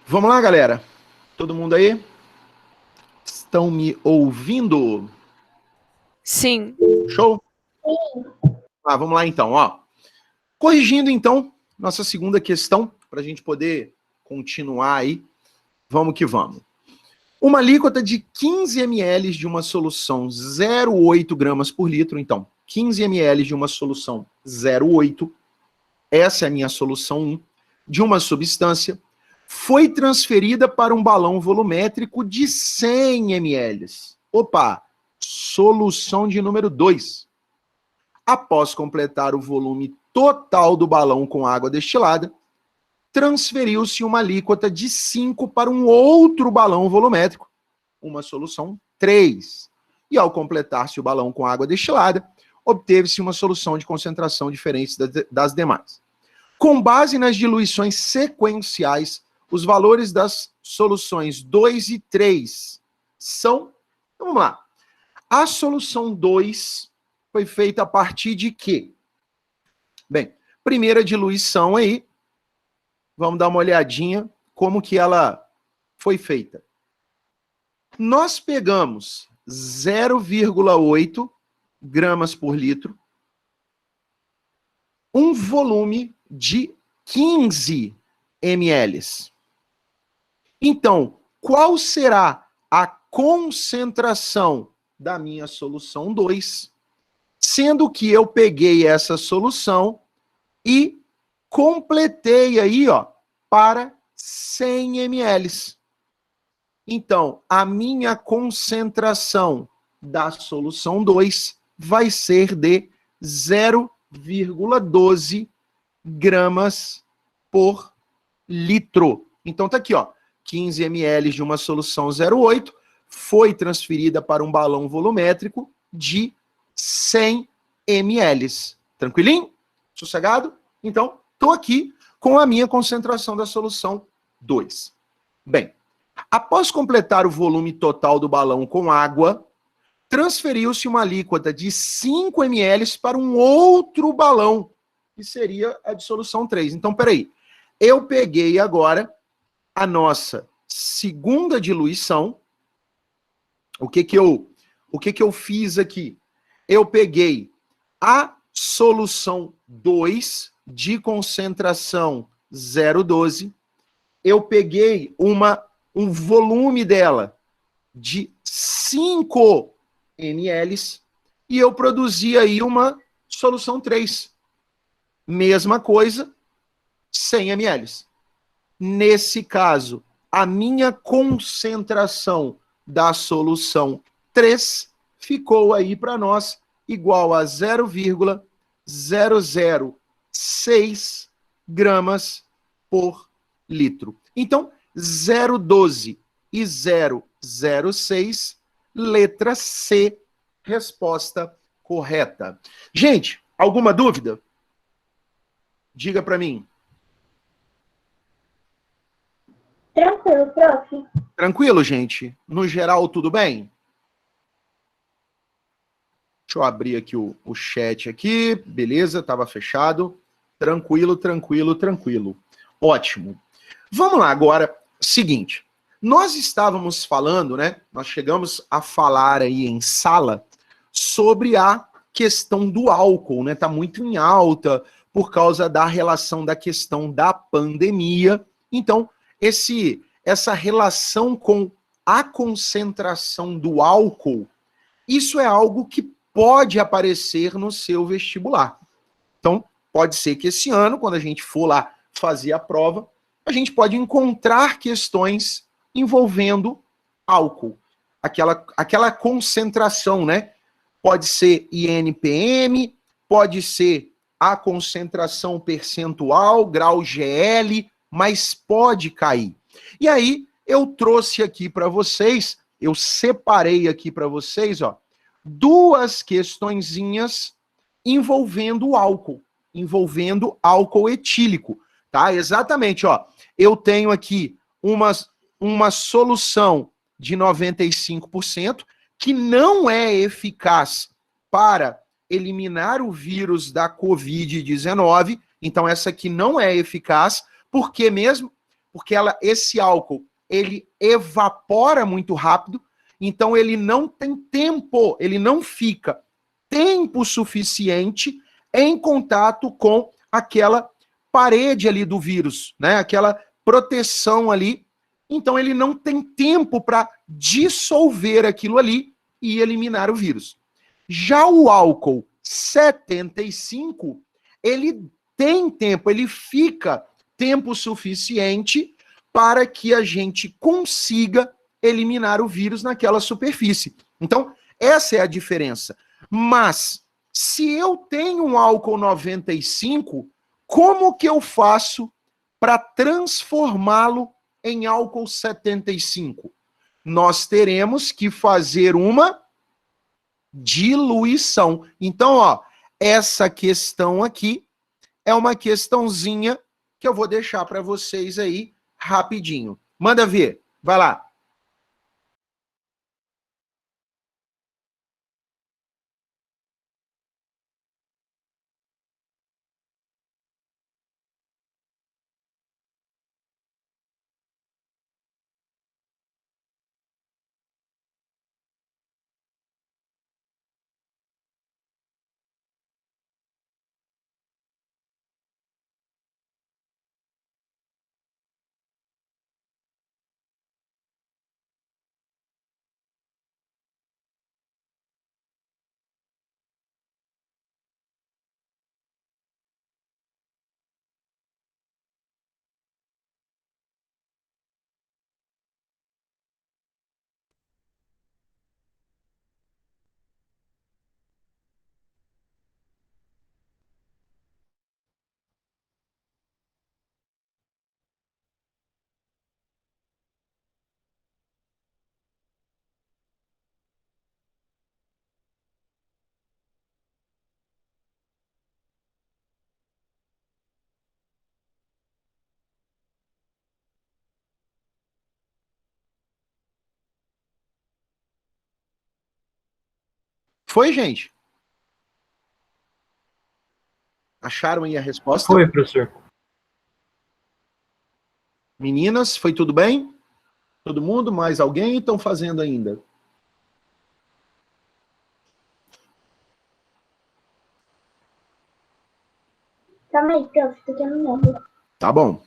Vamos lá, galera? Todo mundo aí? Estão me ouvindo? Sim. Show? Vamos lá então, ó. Corrigindo então nossa segunda questão, para a gente poder continuar aí. Vamos que vamos. Uma alíquota de 15 ml de uma solução 0,8 gramas por litro, então, 15 ml de uma solução 0,8, essa é a minha solução 1, de uma substância, foi transferida para um balão volumétrico de 100 ml. Opa, solução de número 2. Após completar o volume total do balão com água destilada, transferiu-se uma alíquota de 5 para um outro balão volumétrico, uma solução 3. E ao completar-se o balão com água destilada, obteve-se uma solução de concentração diferente das demais. Com base nas diluições sequenciais, os valores das soluções 2 e 3 são... Então, vamos lá. A solução 2 foi feita a partir de quê? Bem, primeira diluição aí, vamos dar uma olhadinha como que ela foi feita. Nós pegamos 0,8 gramas por litro, um volume de 15 ml. Então, qual será a concentração da minha solução 2, sendo que eu peguei essa solução e completei aí, ó, para 100 ml. Então, a minha concentração da solução 2 vai ser de 0,12 gramas por litro. Então tá aqui, ó, 15 ml de uma solução 0,8 foi transferida para um balão volumétrico de 100 ml. Tranquilinho? Sossegado? Então, tô aqui com a minha concentração da solução 2. Bem, após completar o volume total do balão com água, transferiu-se uma alíquota de 5 ml para um outro balão, que seria a de solução 3. Então, peraí, eu peguei agora a nossa segunda diluição. O que que eu fiz aqui? Eu peguei a solução 2 de concentração 0,12, eu peguei um volume dela de 5 ml e eu produzi aí uma solução 3. Mesma coisa, 100 ml. Nesse caso, a minha concentração da solução 3 ficou aí para nós igual a 0,006 gramas por litro. Então, 0,12 e 0,06, letra C, resposta correta. Gente, alguma dúvida? Diga para mim. Tranquilo, prof. Tranquilo, gente? No geral, tudo bem? Deixa eu abrir aqui o chat aqui. Beleza, estava fechado. Tranquilo, tranquilo, tranquilo. Ótimo. Vamos lá agora. Seguinte, nós estávamos falando, né? Nós chegamos a falar aí em sala sobre a questão do álcool, né? Tá muito em alta por causa da relação da questão da pandemia. Então, essa relação com a concentração do álcool, isso é algo que pode aparecer no seu vestibular. Então, pode ser que esse ano, quando a gente for lá fazer a prova, a gente pode encontrar questões envolvendo álcool. Aquela concentração, né? Pode ser INPM, pode ser a concentração percentual, grau GL, mas pode cair. E aí, eu trouxe aqui para vocês, eu separei aqui para vocês, ó, duas questõezinhas envolvendo álcool etílico, tá? Exatamente, ó. Eu tenho aqui uma solução de 95% que não é eficaz para eliminar o vírus da Covid-19, então essa aqui não é eficaz, por quê mesmo? porque esse álcool, ele evapora muito rápido, então ele não tem tempo, ele não fica tempo suficiente em contato com aquela parede ali do vírus, né? Aquela proteção ali. Então ele não tem tempo para dissolver aquilo ali e eliminar o vírus. Já o álcool 75, ele tem tempo, ele fica tempo suficiente para que a gente consiga eliminar o vírus naquela superfície. Então, essa é a diferença. Mas, se eu tenho um álcool 95, como que eu faço para transformá-lo em álcool 75? Nós teremos que fazer uma diluição. Então, ó, essa questão aqui é uma questãozinha que eu vou deixar para vocês aí rapidinho. Manda ver. Vai lá. Foi, gente? Acharam aí a resposta? Foi, professor. Meninas, foi tudo bem? Todo mundo? Mais alguém? Estão fazendo ainda? Calma aí, prof, porque eu não lembro. Tá bom.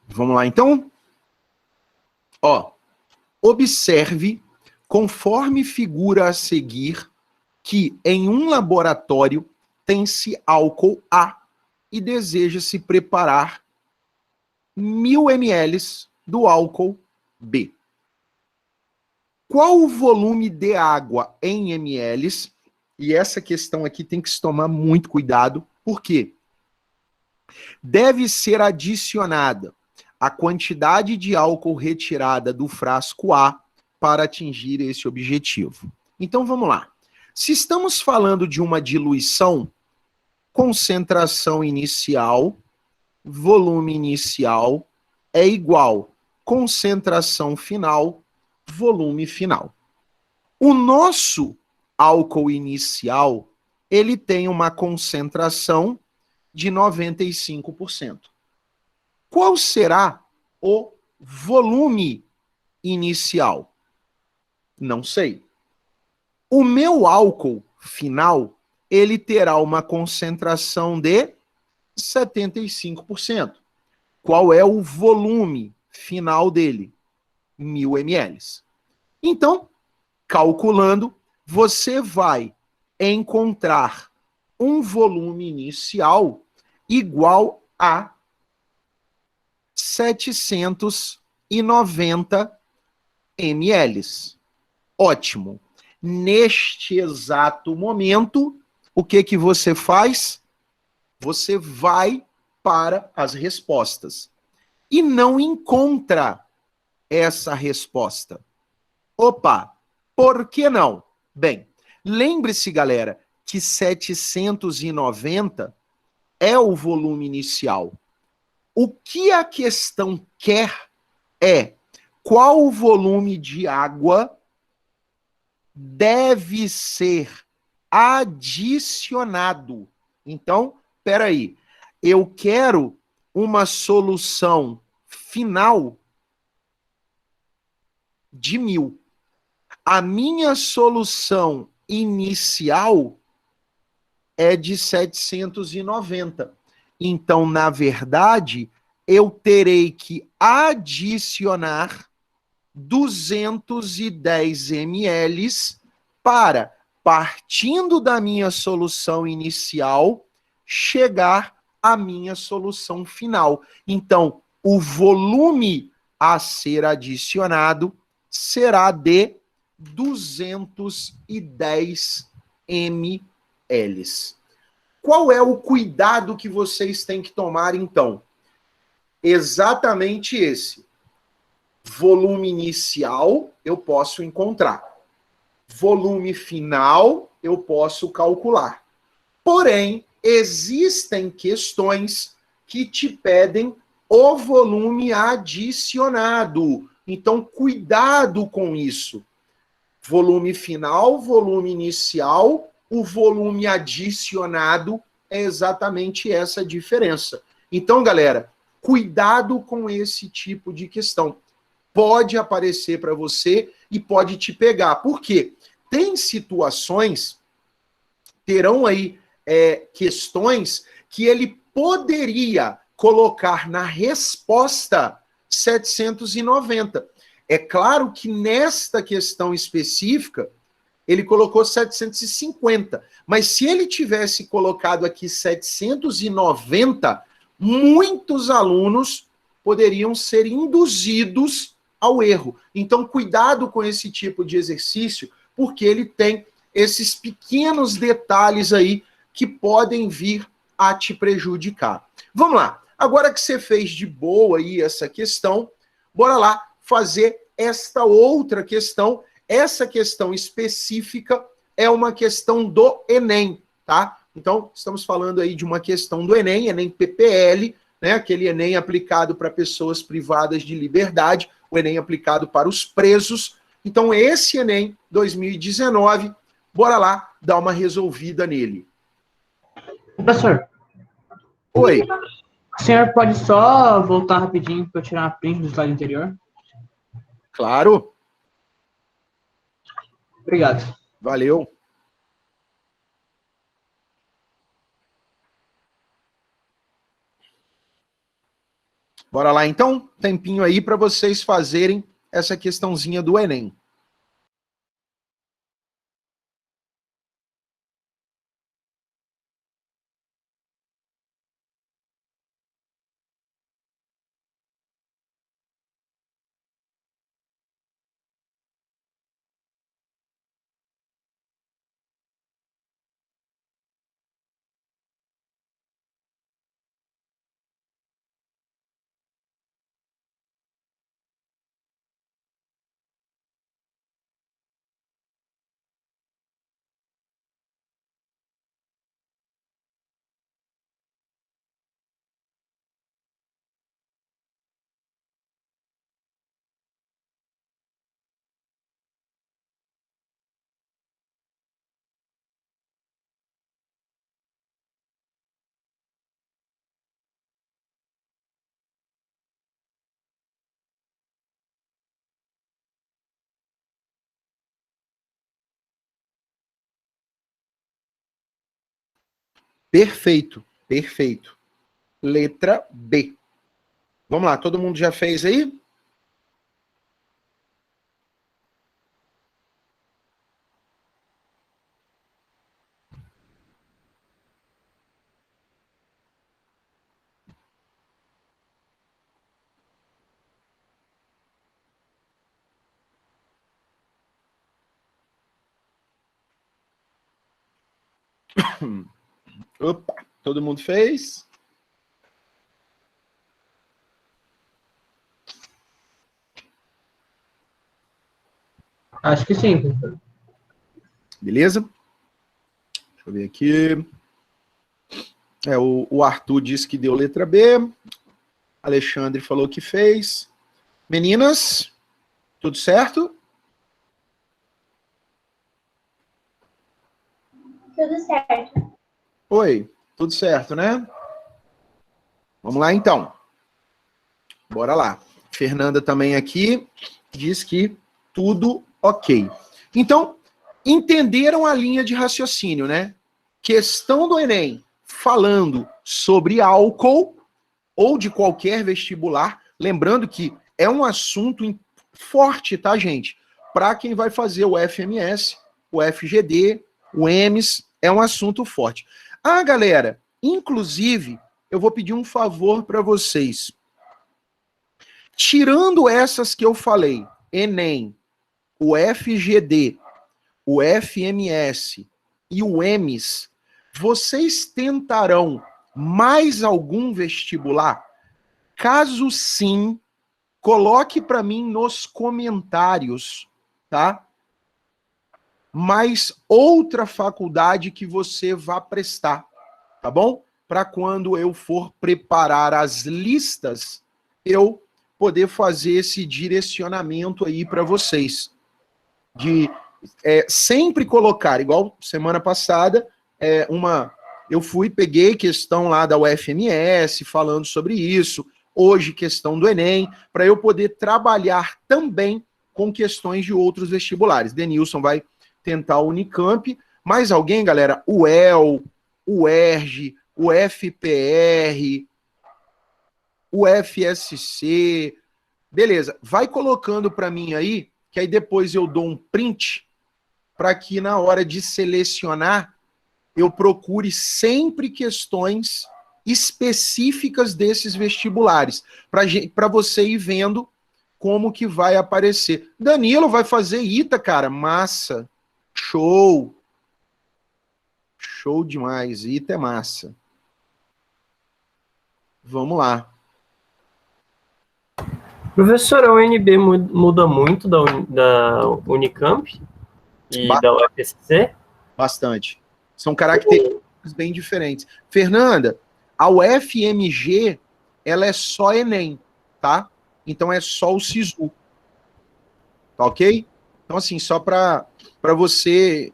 Vamos lá, então? Ó, observe, conforme figura a seguir, que em um laboratório tem-se álcool A e deseja-se preparar 1000 ml do álcool B. Qual o volume de água em ml? E essa questão aqui tem que se tomar muito cuidado, porque deve ser adicionada a quantidade de álcool retirada do frasco A para atingir esse objetivo. Então vamos lá. Se estamos falando de uma diluição, concentração inicial, volume inicial é igual concentração final, volume final. O nosso álcool inicial, ele tem uma concentração de 95%. Qual será o volume inicial? Não sei. O meu álcool final, ele terá uma concentração de 75%. Qual é o volume final dele? 1000 ml. Então, calculando, você vai encontrar um volume inicial igual a 790 ml. Ótimo. Neste exato momento, o que você faz? Você vai para as respostas e não encontra essa resposta. Opa, por que não? Bem, lembre-se, galera, que 790 é o volume inicial. O que a questão quer é qual o volume de água deve ser adicionado. Então, peraí, eu quero uma solução final de 1000. A minha solução inicial é de 790. Então, na verdade, eu terei que adicionar 210 ml para, partindo da minha solução inicial, chegar à minha solução final. Então, o volume a ser adicionado será de 210 ml. Qual é o cuidado que vocês têm que tomar, então? Exatamente esse. Volume inicial eu posso encontrar. Volume final eu posso calcular. Porém, existem questões que te pedem o volume adicionado. Então, cuidado com isso. Volume final, volume inicial, o volume adicionado é exatamente essa diferença. Então, galera, cuidado com esse tipo de questão. Pode aparecer para você e pode te pegar. Por quê? Tem situações, terão aí questões que ele poderia colocar na resposta 790. É claro que nesta questão específica, ele colocou 750. Mas se ele tivesse colocado aqui 790, muitos alunos poderiam ser induzidos ao erro. Então, cuidado com esse tipo de exercício, porque ele tem esses pequenos detalhes aí que podem vir a te prejudicar. Vamos lá. Agora que você fez de boa aí essa questão, bora lá fazer esta outra questão. Essa questão específica é uma questão do Enem, tá? Então, estamos falando aí de uma questão do Enem, Enem PPL, né? Aquele Enem aplicado para pessoas privadas de liberdade, o Enem aplicado para os presos. Então, esse Enem 2019, bora lá dar uma resolvida nele. Professor, Oi. o senhor pode só voltar rapidinho para eu tirar uma print do slide anterior? Claro. Obrigado. Valeu. Bora lá, então? Tempinho aí para vocês fazerem essa questãozinha do Enem. Perfeito, perfeito. Letra B. Vamos lá, todo mundo já fez aí? Opa, todo mundo fez? Acho que sim, professor. Beleza? Deixa eu ver aqui. O Arthur disse que deu letra B. Alexandre falou que fez. Meninas, tudo certo? Tudo certo. Oi, tudo certo, né? Vamos lá, então. Bora lá. Fernanda também aqui diz que tudo ok. Então, entenderam a linha de raciocínio, né? Questão do Enem falando sobre álcool ou de qualquer vestibular, lembrando que é um assunto forte, tá, gente? Para quem vai fazer o FMS, o FGD, o EMS, é um assunto forte. Ah, galera, inclusive, eu vou pedir um favor para vocês. Tirando essas que eu falei, Enem, o FGD, o FMS e o EMS, vocês tentarão mais algum vestibular? Caso sim, coloque para mim nos comentários, tá? Mais outra faculdade que você vá prestar, tá bom? Para quando eu for preparar as listas, eu poder fazer esse direcionamento aí para vocês. De sempre colocar, igual semana passada, eu peguei questão lá da UFMS falando sobre isso, hoje questão do Enem, para eu poder trabalhar também com questões de outros vestibulares. Denilson vai tentar o Unicamp, mais alguém, galera? O UEL, o ERJ, o FPR, o FSC, beleza, vai colocando para mim aí, que aí depois eu dou um print para que na hora de selecionar eu procure sempre questões específicas desses vestibulares, para você ir vendo como que vai aparecer. Danilo vai fazer ITA, cara, massa, show, show demais, ITA é massa. Vamos lá. Professor, a UNB muda muito da Unicamp e da UFSC? Bastante. São características bem diferentes. Fernanda, a UFMG, ela é só Enem, tá? Então é só o SISU. Tá ok? Então, assim, só para você...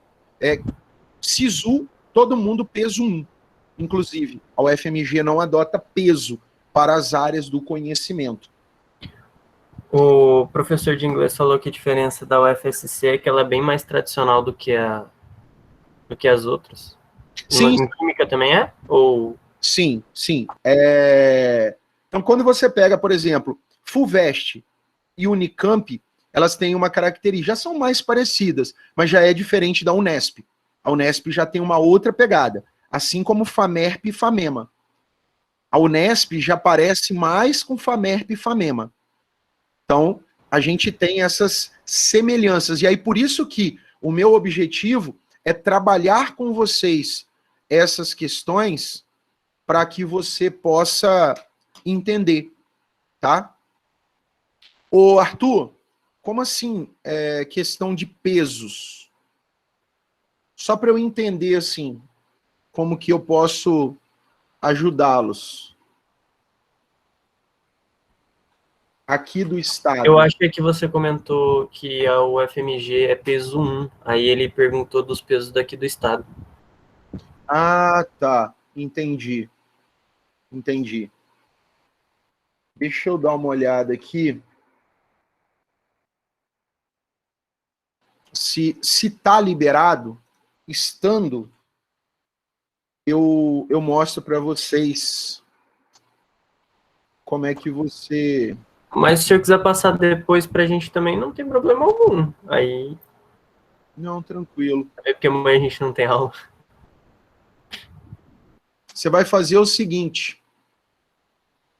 SISU, todo mundo peso 1. Inclusive, a UFMG não adota peso para as áreas do conhecimento. O professor de inglês falou que a diferença da UFSC é que ela é bem mais tradicional do que as outras. Sim. Em química também é? Ou... Sim, sim. Então, quando você pega, por exemplo, FUVEST e Unicamp, elas têm uma característica, já são mais parecidas, mas já é diferente da Unesp. A Unesp já tem uma outra pegada, assim como FAMERP e FAMEMA. A Unesp já parece mais com FAMERP e FAMEMA. Então, a gente tem essas semelhanças. E aí, por isso que o meu objetivo é trabalhar com vocês essas questões para que você possa entender, tá? Ô, Arthur, como assim questão de pesos? Só para eu entender, assim, como que eu posso ajudá-los. Aqui do estado. Eu acho que você comentou que a UFMG é peso 1, aí ele perguntou dos pesos daqui do estado. Ah, tá. Entendi. Entendi. Deixa eu dar uma olhada aqui. Se tá liberado, estando, eu mostro para vocês como é que você... Mas se eu quiser passar depois pra gente também, não tem problema algum. Aí... Não, tranquilo. É porque amanhã a gente não tem aula. Você vai fazer o seguinte.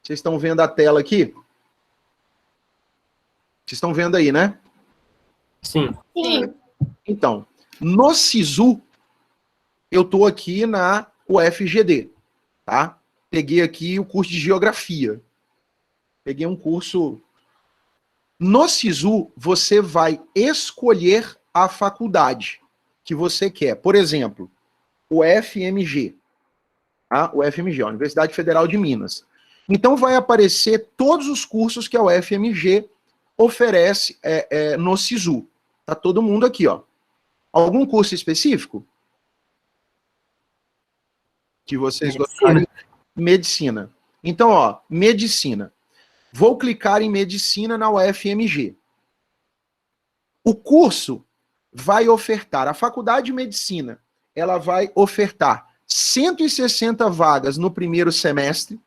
Vocês estão vendo a tela aqui? Vocês estão vendo aí, né? Sim. Sim. Então, no SISU, eu estou aqui na UFGD, tá? Peguei aqui o curso de Geografia. Peguei um curso... No SISU, você vai escolher a faculdade que você quer. Por exemplo, o FMG. Tá? O FMG, a Universidade Federal de Minas. Então, vai aparecer todos os cursos que a UFMG oferece no SISU. Tá todo mundo aqui, ó. Algum curso específico? Que vocês gostarem? Medicina. Então, ó, medicina. Vou clicar em medicina na UFMG. O curso vai ofertar, a faculdade de medicina, ela vai ofertar 160 vagas no primeiro semestre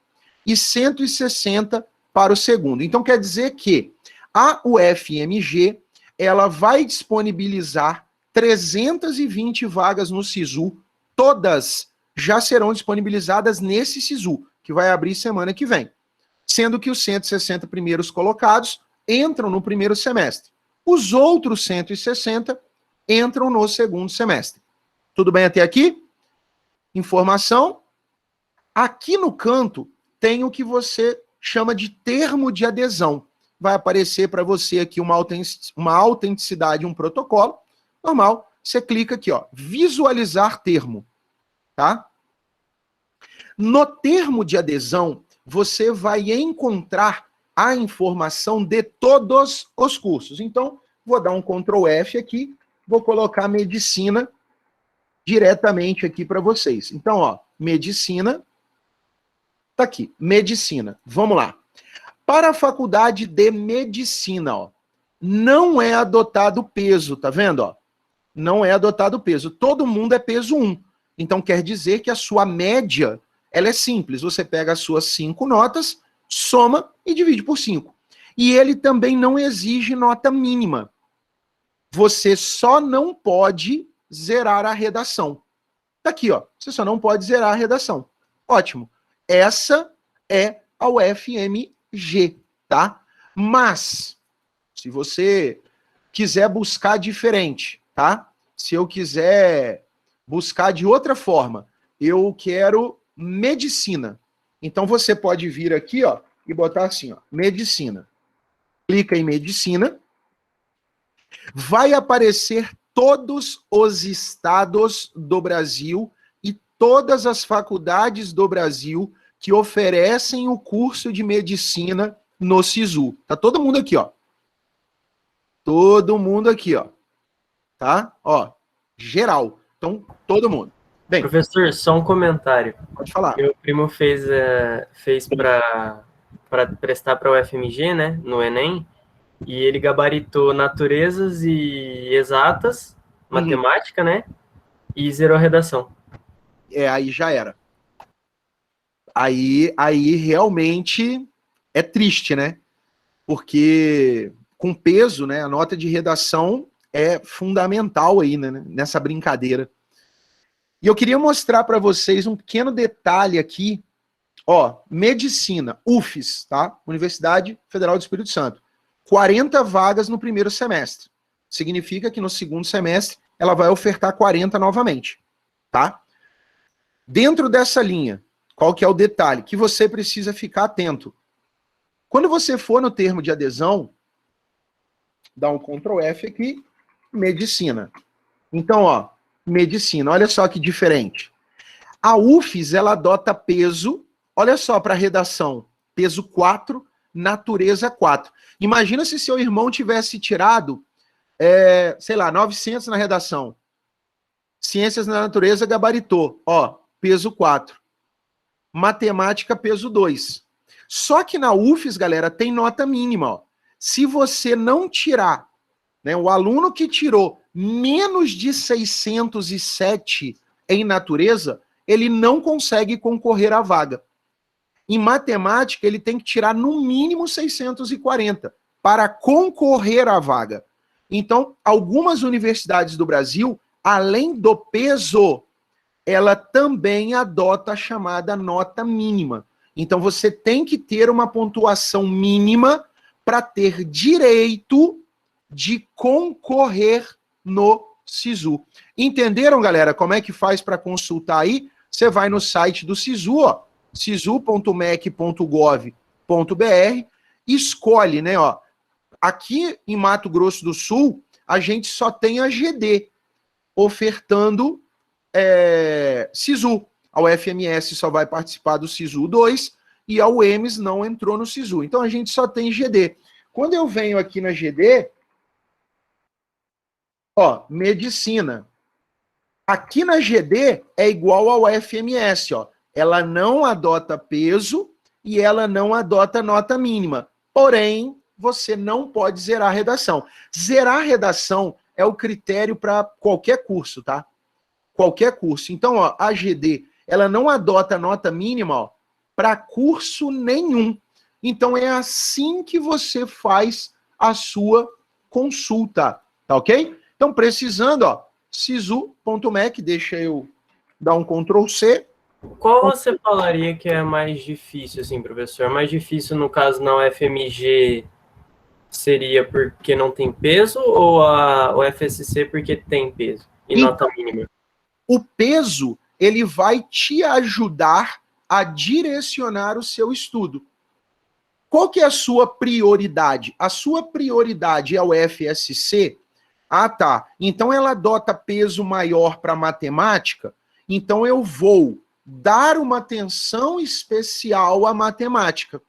e 160 para o segundo. Então, quer dizer que a UFMG, ela vai disponibilizar 320 vagas no SISU, todas já serão disponibilizadas nesse SISU, que vai abrir semana que vem. Sendo que os 160 primeiros colocados entram no primeiro semestre. Os outros 160 entram no segundo semestre. Tudo bem até aqui? Informação. Aqui no canto tem o que você chama de termo de adesão. Vai aparecer para você aqui uma autenticidade, um protocolo. Normal, você clica aqui, ó, visualizar termo, tá? No termo de adesão, você vai encontrar a informação de todos os cursos. Então, vou dar um Ctrl F aqui, vou colocar medicina diretamente aqui para vocês. Então, ó, medicina, tá aqui, medicina. Vamos lá. Para a faculdade de medicina, ó, não é adotado peso, tá vendo, ó? Não é adotado peso. Todo mundo é peso 1. Então, quer dizer que a sua média, ela é simples. Você pega as suas 5 notas, soma e divide por 5. E ele também não exige nota mínima. Você só não pode zerar a redação. Tá aqui, ó. Você só não pode zerar a redação. Ótimo. Essa é a UFMG, tá? Mas, se você quiser buscar diferente, tá? Se eu quiser buscar de outra forma, eu quero medicina. Então você pode vir aqui, ó, e botar assim, ó, medicina. Clica em medicina. Vai aparecer todos os estados do Brasil e todas as faculdades do Brasil que oferecem o curso de medicina no SISU. Tá todo mundo aqui, ó. Todo mundo aqui, ó. Tá? Ó, geral. Então, todo mundo. Bem, Professor, só um comentário. pode falar. Meu primo fez para prestar para o UFMG, né, no Enem, e ele gabaritou naturezas e exatas, matemática, né, e zerou a redação. Aí já era. Aí realmente é triste, né? Porque com peso, né, a nota de redação é fundamental aí, né, nessa brincadeira. E eu queria mostrar para vocês um pequeno detalhe aqui. Ó, medicina, UFES, tá? Universidade Federal do Espírito Santo. 40 vagas no primeiro semestre. Significa que no segundo semestre ela vai ofertar 40 novamente, tá? Dentro dessa linha, qual que é o detalhe? Que você precisa ficar atento. Quando você for no termo de adesão, dá um Ctrl F aqui, medicina. Então, ó, medicina, olha só que diferente. A UFES, ela adota peso, olha só para a redação, peso 4, natureza 4. Imagina se seu irmão tivesse tirado, sei lá, 900 na redação. Ciências na natureza gabaritou, ó, peso 4. Matemática, peso 2. Só que na UFES, galera, tem nota mínima, ó. Se você não tirar, né, o aluno que tirou menos de 607 em natureza, ele não consegue concorrer à vaga. Em matemática, ele tem que tirar no mínimo 640 para concorrer à vaga. Então, algumas universidades do Brasil, além do peso, ela também adota a chamada nota mínima. Então, você tem que ter uma pontuação mínima para ter direito de concorrer no SISU. Entenderam, galera, como é que faz para consultar aí? Você vai no site do SISU, ó, sisu.mec.gov.br, escolhe, né, ó. Aqui em Mato Grosso do Sul, a gente só tem a GD ofertando SISU. A UFMS só vai participar do SISU 2 e a UEMS não entrou no SISU. Então a gente só tem GD. Quando eu venho aqui na GD, ó, medicina. Aqui na GD é igual ao UFMS, ó. Ela não adota peso e ela não adota nota mínima. Porém, você não pode zerar a redação. Zerar a redação é o critério para qualquer curso, tá? Qualquer curso. Então, ó, a GD, ela não adota nota mínima para curso nenhum. Então, é assim que você faz a sua consulta, tá ok? Então, precisando, ó, sisu.mec, deixa eu dar um Ctrl+C. Qual você falaria que é mais difícil, assim, professor? Mais difícil, no caso, na UFMG seria porque não tem peso ou a UFSC porque tem peso e nota mínima? O peso, ele vai te ajudar a direcionar o seu estudo. Qual que é a sua prioridade? A sua prioridade é o FSC? Ah, tá. Então ela adota peso maior para matemática, então eu vou dar uma atenção especial à matemática.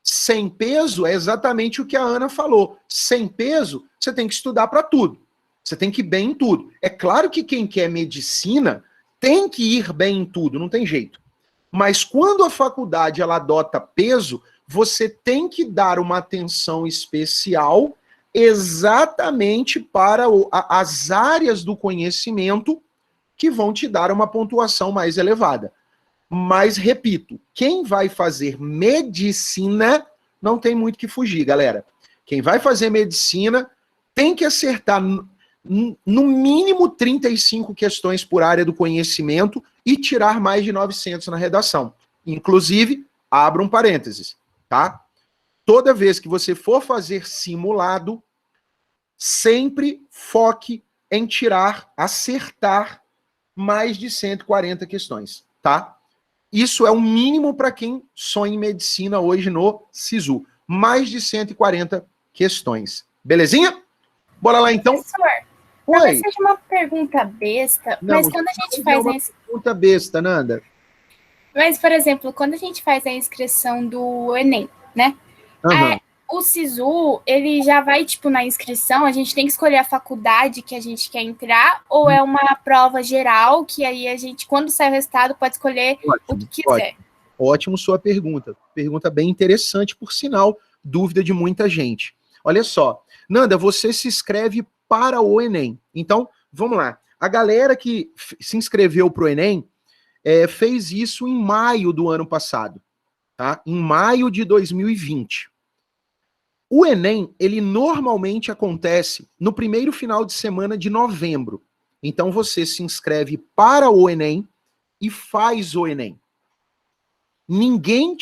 Sem peso é exatamente o que a Ana falou. Sem peso, você tem que estudar para tudo. Você tem que ir bem em tudo. É claro que quem quer medicina tem que ir bem em tudo, não tem jeito. Mas quando a faculdade ela adota peso, você tem que dar uma atenção especial exatamente para as áreas do conhecimento que vão te dar uma pontuação mais elevada. Mas, repito, quem vai fazer medicina não tem muito que fugir, galera. Quem vai fazer medicina tem que acertar no mínimo 35 questões por área do conhecimento e tirar mais de 900 na redação. Inclusive, abra um parênteses, tá? Toda vez que você for fazer simulado, sempre foque em acertar mais de 140 questões, tá? Isso é o mínimo para quem sonha em medicina hoje no SISU. Mais de 140 questões. Belezinha? Bora lá, então. Professor, talvez seja uma pergunta besta, Não, mas quando a gente faz uma pergunta besta, Nanda. Mas, por exemplo, quando a gente faz a inscrição do Enem, né? Uhum. O SISU, ele já vai, tipo, na inscrição, a gente tem que escolher a faculdade que a gente quer entrar, ou é uma prova geral, que aí a gente, quando sai o resultado, pode escolher o que quiser? Ótimo sua pergunta. Pergunta bem interessante, por sinal, dúvida de muita gente. Olha só, Nanda, você se inscreve para o Enem. Então, vamos lá. A galera que se inscreveu para o Enem fez isso em maio do ano passado, tá? Em maio de 2020. O Enem, ele normalmente acontece no primeiro final de semana de novembro. Então você se inscreve para o Enem e faz o Enem. Ninguém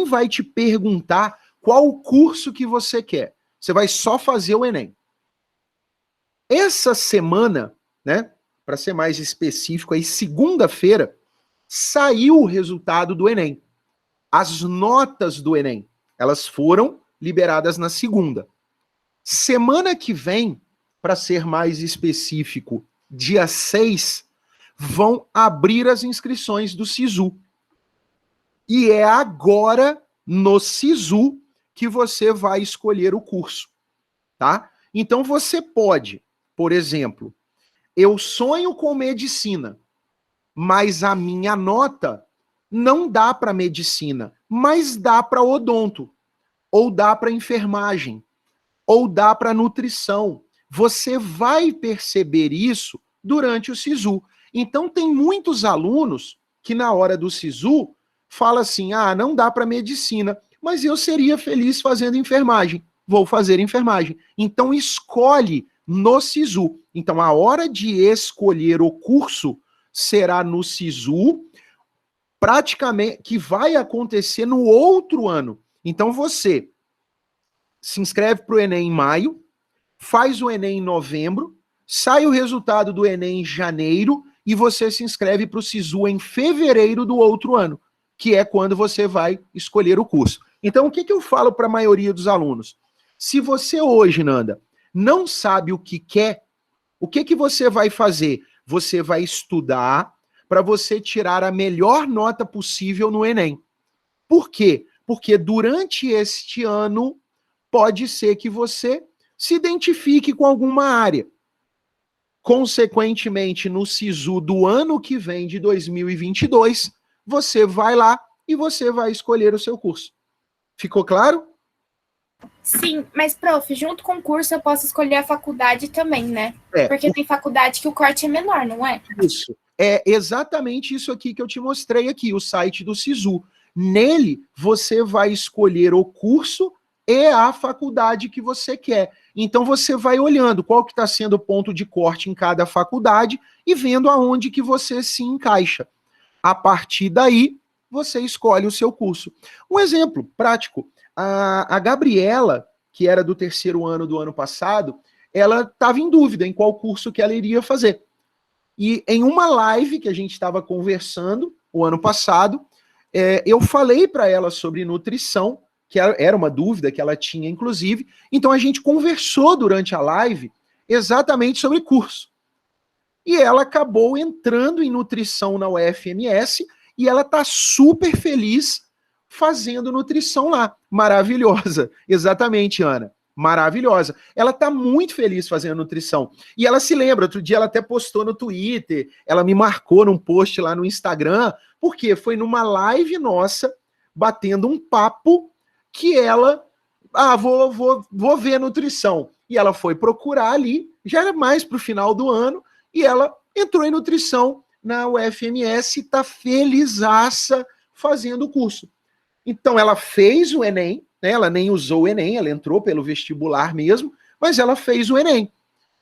vai te perguntar qual o curso que você quer. Você vai só fazer o Enem. Essa semana, né, para ser mais específico, aí segunda-feira, saiu o resultado do Enem. As notas do Enem, elas foram liberadas na segunda. Semana que vem, para ser mais específico, dia 6, vão abrir as inscrições do SISU. E é agora, no SISU, que você vai escolher o curso, tá? Então você pode, por exemplo, eu sonho com medicina, mas a minha nota não dá para medicina, mas dá para odonto, ou dá para enfermagem, ou dá para nutrição. Você vai perceber isso durante o SISU. Então tem muitos alunos que na hora do SISU falam assim, não dá para medicina, mas eu seria feliz fazendo enfermagem, vou fazer enfermagem. Então escolhe no SISU. Então a hora de escolher o curso será no SISU, praticamente, que vai acontecer no outro ano. Então você se inscreve para o Enem em maio, faz o Enem em novembro, sai o resultado do Enem em janeiro e você se inscreve para o SISU em fevereiro do outro ano, que é quando você vai escolher o curso. Então, o que eu falo para a maioria dos alunos? Se você hoje, Nanda, não sabe o que quer, o que você vai fazer? Você vai estudar para você tirar a melhor nota possível no Enem. Por quê? Porque durante este ano, pode ser que você se identifique com alguma área. Consequentemente, no SISU do ano que vem, de 2022, você vai lá e você vai escolher o seu curso. Ficou claro? Sim, mas, prof, junto com o curso eu posso escolher a faculdade também, né? É, Porque tem faculdade que o corte é menor, não é? Isso. É exatamente isso aqui que eu te mostrei aqui, o site do SISU. Nele, você vai escolher o curso e a faculdade que você quer. Então, você vai olhando qual que está sendo o ponto de corte em cada faculdade e vendo aonde que você se encaixa. A partir daí, você escolhe o seu curso. Um exemplo prático, a Gabriela, que era do terceiro ano do ano passado, ela estava em dúvida em qual curso que ela iria fazer. E em uma live que a gente estava conversando o ano passado, eu falei para ela sobre nutrição, que era uma dúvida que ela tinha, inclusive. Então a gente conversou durante a live exatamente sobre curso. E ela acabou entrando em nutrição na UFMS e ela está super feliz fazendo nutrição lá. Maravilhosa. Exatamente, Ana. Maravilhosa. Ela tá muito feliz fazendo nutrição. E ela se lembra, outro dia ela até postou no Twitter, ela me marcou num post lá no Instagram, porque foi numa live nossa, batendo um papo, que ela, vou ver nutrição. E ela foi procurar ali, já era mais pro final do ano, e ela entrou em nutrição na UFMS e tá felizaça fazendo o curso. Então ela fez o Enem, né? Ela nem usou o Enem, ela entrou pelo vestibular mesmo, mas ela fez o Enem.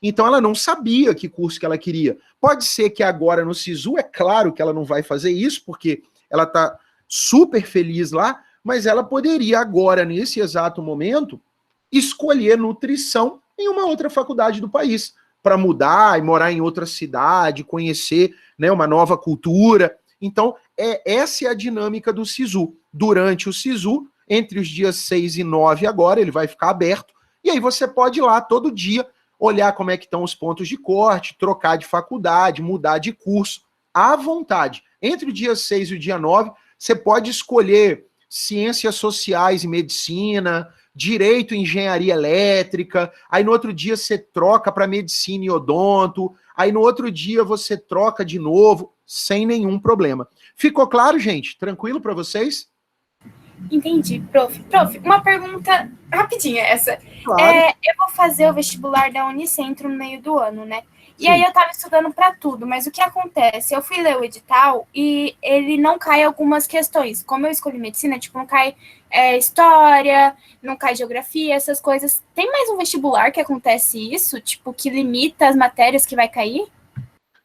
Então ela não sabia que curso que ela queria. Pode ser que agora no SISU, é claro que ela não vai fazer isso, porque ela está super feliz lá, mas ela poderia agora, nesse exato momento, escolher nutrição em uma outra faculdade do país, para mudar e morar em outra cidade, conhecer, né, uma nova cultura. Então, essa é a dinâmica do SISU. Durante o SISU, entre os dias 6 e 9 agora, ele vai ficar aberto, e aí você pode ir lá todo dia, olhar como é que estão os pontos de corte, trocar de faculdade, mudar de curso, à vontade. Entre o dia 6 e o dia 9, você pode escolher ciências sociais e medicina, direito e engenharia elétrica, aí no outro dia você troca para medicina e odonto, aí no outro dia você troca de novo, sem nenhum problema. Ficou claro, gente? Tranquilo para vocês? Entendi, prof. Prof, uma pergunta rapidinha essa. Claro. Eu vou fazer o vestibular da Unicentro no meio do ano, né? E Sim. aí eu tava estudando para tudo, mas o que acontece? Eu fui ler o edital e ele não cai algumas questões. Como eu escolhi medicina, tipo, não cai história, não cai geografia, essas coisas. Tem mais um vestibular que acontece isso? Tipo, que limita as matérias que vai cair?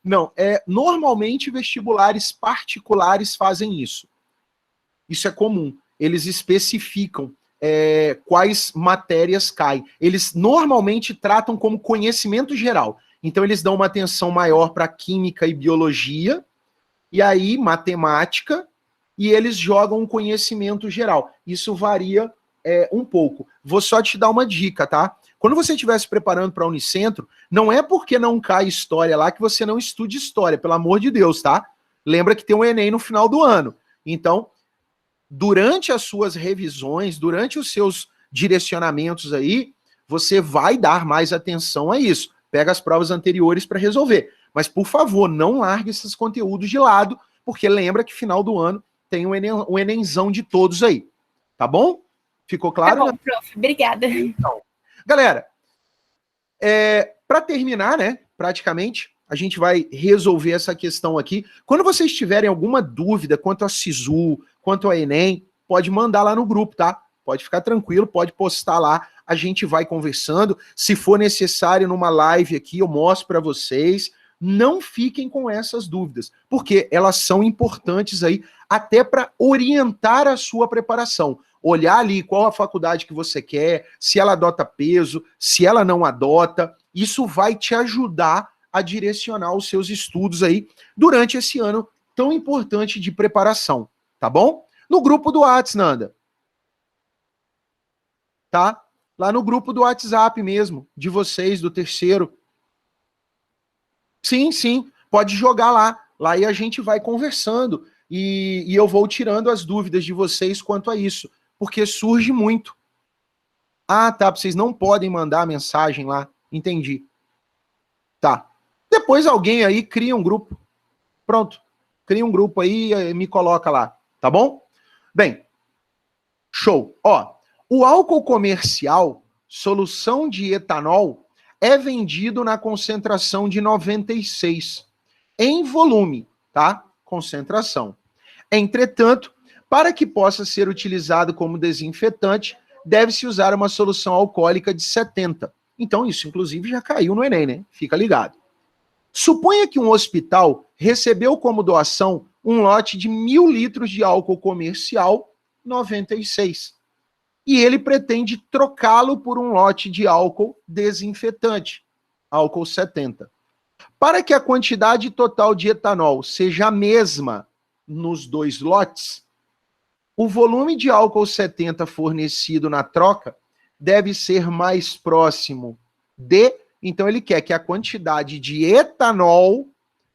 Não, normalmente vestibulares particulares fazem isso. Isso é comum. Eles especificam quais matérias caem. Eles normalmente tratam como conhecimento geral. Então, eles dão uma atenção maior para química e biologia, e aí matemática, e eles jogam um conhecimento geral. Isso varia um pouco. Vou só te dar uma dica, tá? Quando você estiver se preparando para a Unicentro, não é porque não cai história lá que você não estude história, pelo amor de Deus, tá? Lembra que tem um Enem no final do ano. Então, durante as suas revisões, durante os seus direcionamentos aí, você vai dar mais atenção a isso. Pega as provas anteriores para resolver. Mas, por favor, não largue esses conteúdos de lado, porque lembra que final do ano tem um Enemzão de todos aí. Tá bom? Ficou claro? Tá bom, prof. Obrigada. Então, galera, para terminar, né, praticamente, a gente vai resolver essa questão aqui. Quando vocês tiverem alguma dúvida quanto a SISU, quanto ao Enem, pode mandar lá no grupo, tá? Pode ficar tranquilo, pode postar lá, a gente vai conversando. Se for necessário numa live aqui, eu mostro para vocês. Não fiquem com essas dúvidas, porque elas são importantes aí até para orientar a sua preparação. Olhar ali qual a faculdade que você quer, se ela adota peso, se ela não adota, Isso vai te ajudar a direcionar os seus estudos aí durante esse ano tão importante de preparação, tá bom? No grupo do WhatsApp, Nanda. Tá? Lá no grupo do WhatsApp mesmo, de vocês, do terceiro. Sim, sim, pode jogar lá. Lá e a gente vai conversando. E eu vou tirando as dúvidas de vocês quanto a isso. Porque surge muito. Ah, tá, vocês não podem mandar mensagem lá. Entendi. Tá. Depois alguém aí cria um grupo. Pronto. Cria um grupo aí e me coloca lá. Tá bom? Bem, show. Ó, o álcool comercial, solução de etanol, é vendido na concentração de 96. Em volume, tá? Concentração. Entretanto, para que possa ser utilizado como desinfetante, deve-se usar uma solução alcoólica de 70. Então, isso, inclusive, já caiu no Enem, né? Fica ligado. Suponha que um hospital recebeu como doação um lote de 1.000 litros de álcool comercial 96. E ele pretende trocá-lo por um lote de álcool desinfetante, álcool 70. Para que a quantidade total de etanol seja a mesma nos dois lotes, o volume de álcool 70 fornecido na troca deve ser mais próximo de... Então, ele quer que a quantidade de etanol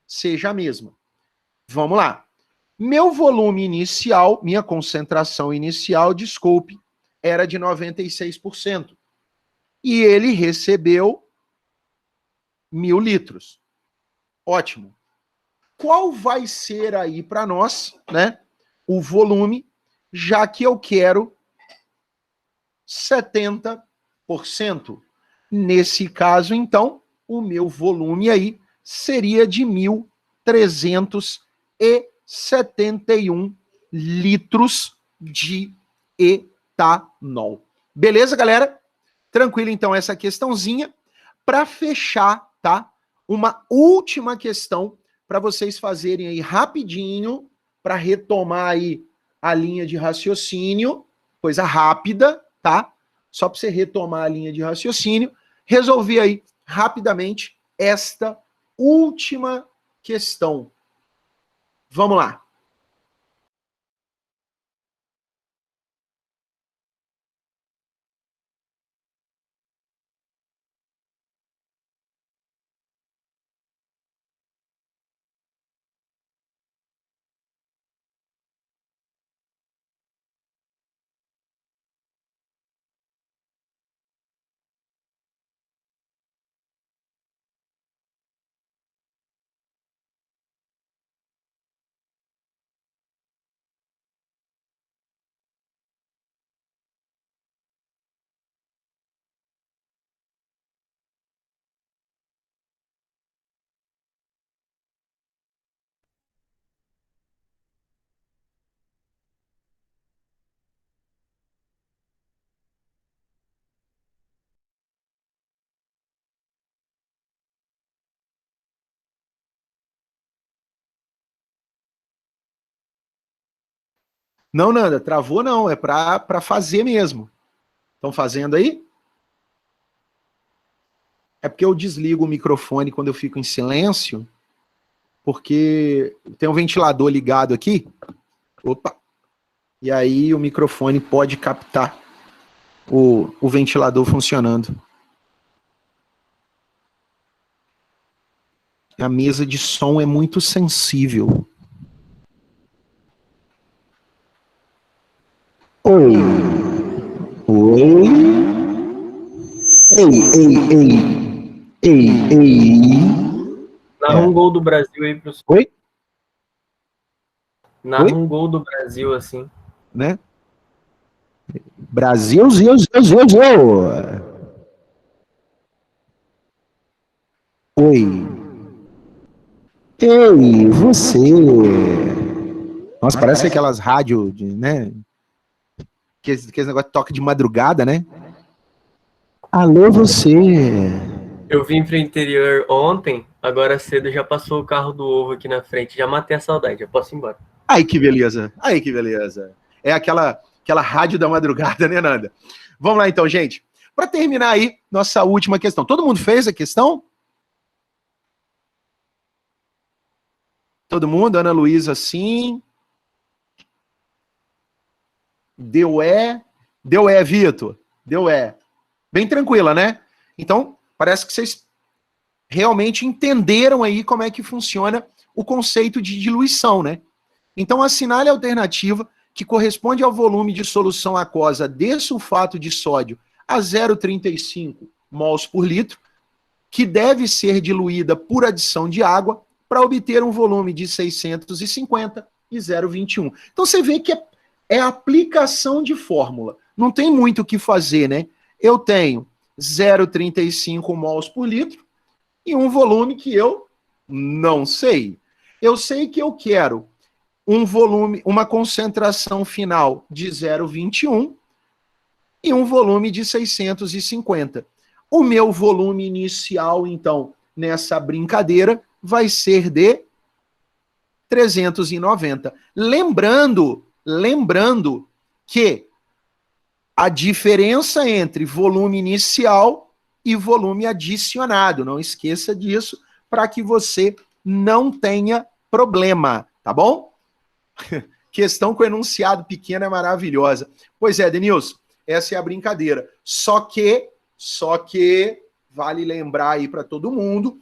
seja a mesma. Vamos lá. Meu volume inicial, minha concentração inicial, desculpe, era de 96%. E ele recebeu 1.000 litros. Ótimo. Qual vai ser aí para nós, né, o volume, já que eu quero 70%? Nesse caso, então, o meu volume aí seria de 1.371 litros de etanol. Beleza, galera? Tranquilo, então, essa questãozinha. Para fechar, tá? Uma última questão para vocês fazerem aí rapidinho, para retomar aí a linha de raciocínio, coisa rápida, tá? Só para você retomar a linha de raciocínio, resolvi aí rapidamente esta última questão. Vamos lá. Não, Nanda, travou não, é para fazer mesmo. Estão fazendo aí? É porque eu desligo o microfone quando eu fico em silêncio, porque tem um ventilador ligado aqui. Opa! E aí o microfone pode captar o ventilador funcionando. A mesa de som é muito sensível. Oi. Oi. Ei. Narra um gol do Brasil aí pro... Oi? Narra Oi? um gol do Brasil, assim. Né? Brasil, Zio. Oi. Ei, você. Nossa, parece aquelas rádios, né? Aqueles negócio de toque de madrugada, né? Alô, você. Eu vim pro interior ontem, agora cedo já passou o carro do ovo aqui na frente, já matei a saudade, já posso ir embora. Ai, que beleza. É aquela rádio da madrugada, né, Nanda? Vamos lá então, gente. para terminar aí nossa última questão. Todo mundo fez a questão? Todo mundo? Ana Luísa, sim. Deu Vitor. Deu Bem tranquila, né? Então, parece que vocês realmente entenderam aí como é que funciona o conceito de diluição, né? Então, assinale a alternativa que corresponde ao volume de solução aquosa de sulfato de sódio a 0,35 mols por litro, que deve ser diluída por adição de água para obter um volume de 650 e 0,21. Então, você vê que é aplicação de fórmula. Não tem muito o que fazer, né? Eu tenho 0,35 mols por litro e um volume que eu não sei. Eu sei que eu quero um volume, uma concentração final de 0,21 e um volume de 650. O meu volume inicial, então, nessa brincadeira, vai ser de 390. Lembrando que a diferença entre volume inicial e volume adicionado, não esqueça disso, para que você não tenha problema, tá bom? Questão com enunciado pequeno é maravilhosa. Pois é, Denilson, essa é a brincadeira. Só que vale lembrar aí para todo mundo,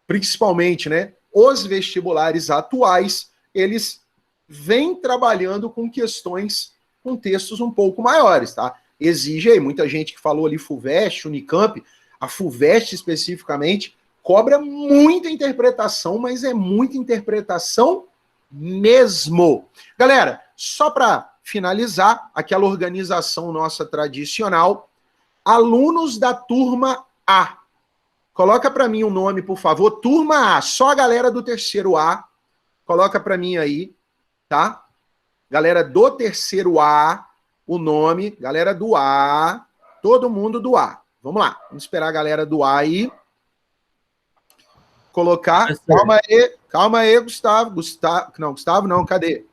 principalmente, né, os vestibulares atuais, eles vêm trabalhando com questões, com textos um pouco maiores, tá? Exige aí, muita gente que falou ali FUVEST, Unicamp, a FUVEST especificamente, cobra muita interpretação, mas é muita interpretação mesmo. Galera, só para finalizar, aquela organização nossa tradicional, alunos da turma A. Coloca para mim o nome, por favor. Turma A, só a galera do terceiro A. Coloca para mim aí, tá? Galera do terceiro A, o nome. Galera do A, todo mundo do A. Vamos lá, vamos esperar a galera do A aí. Colocar. Calma aí, Gustavo. Gustavo não, cadê?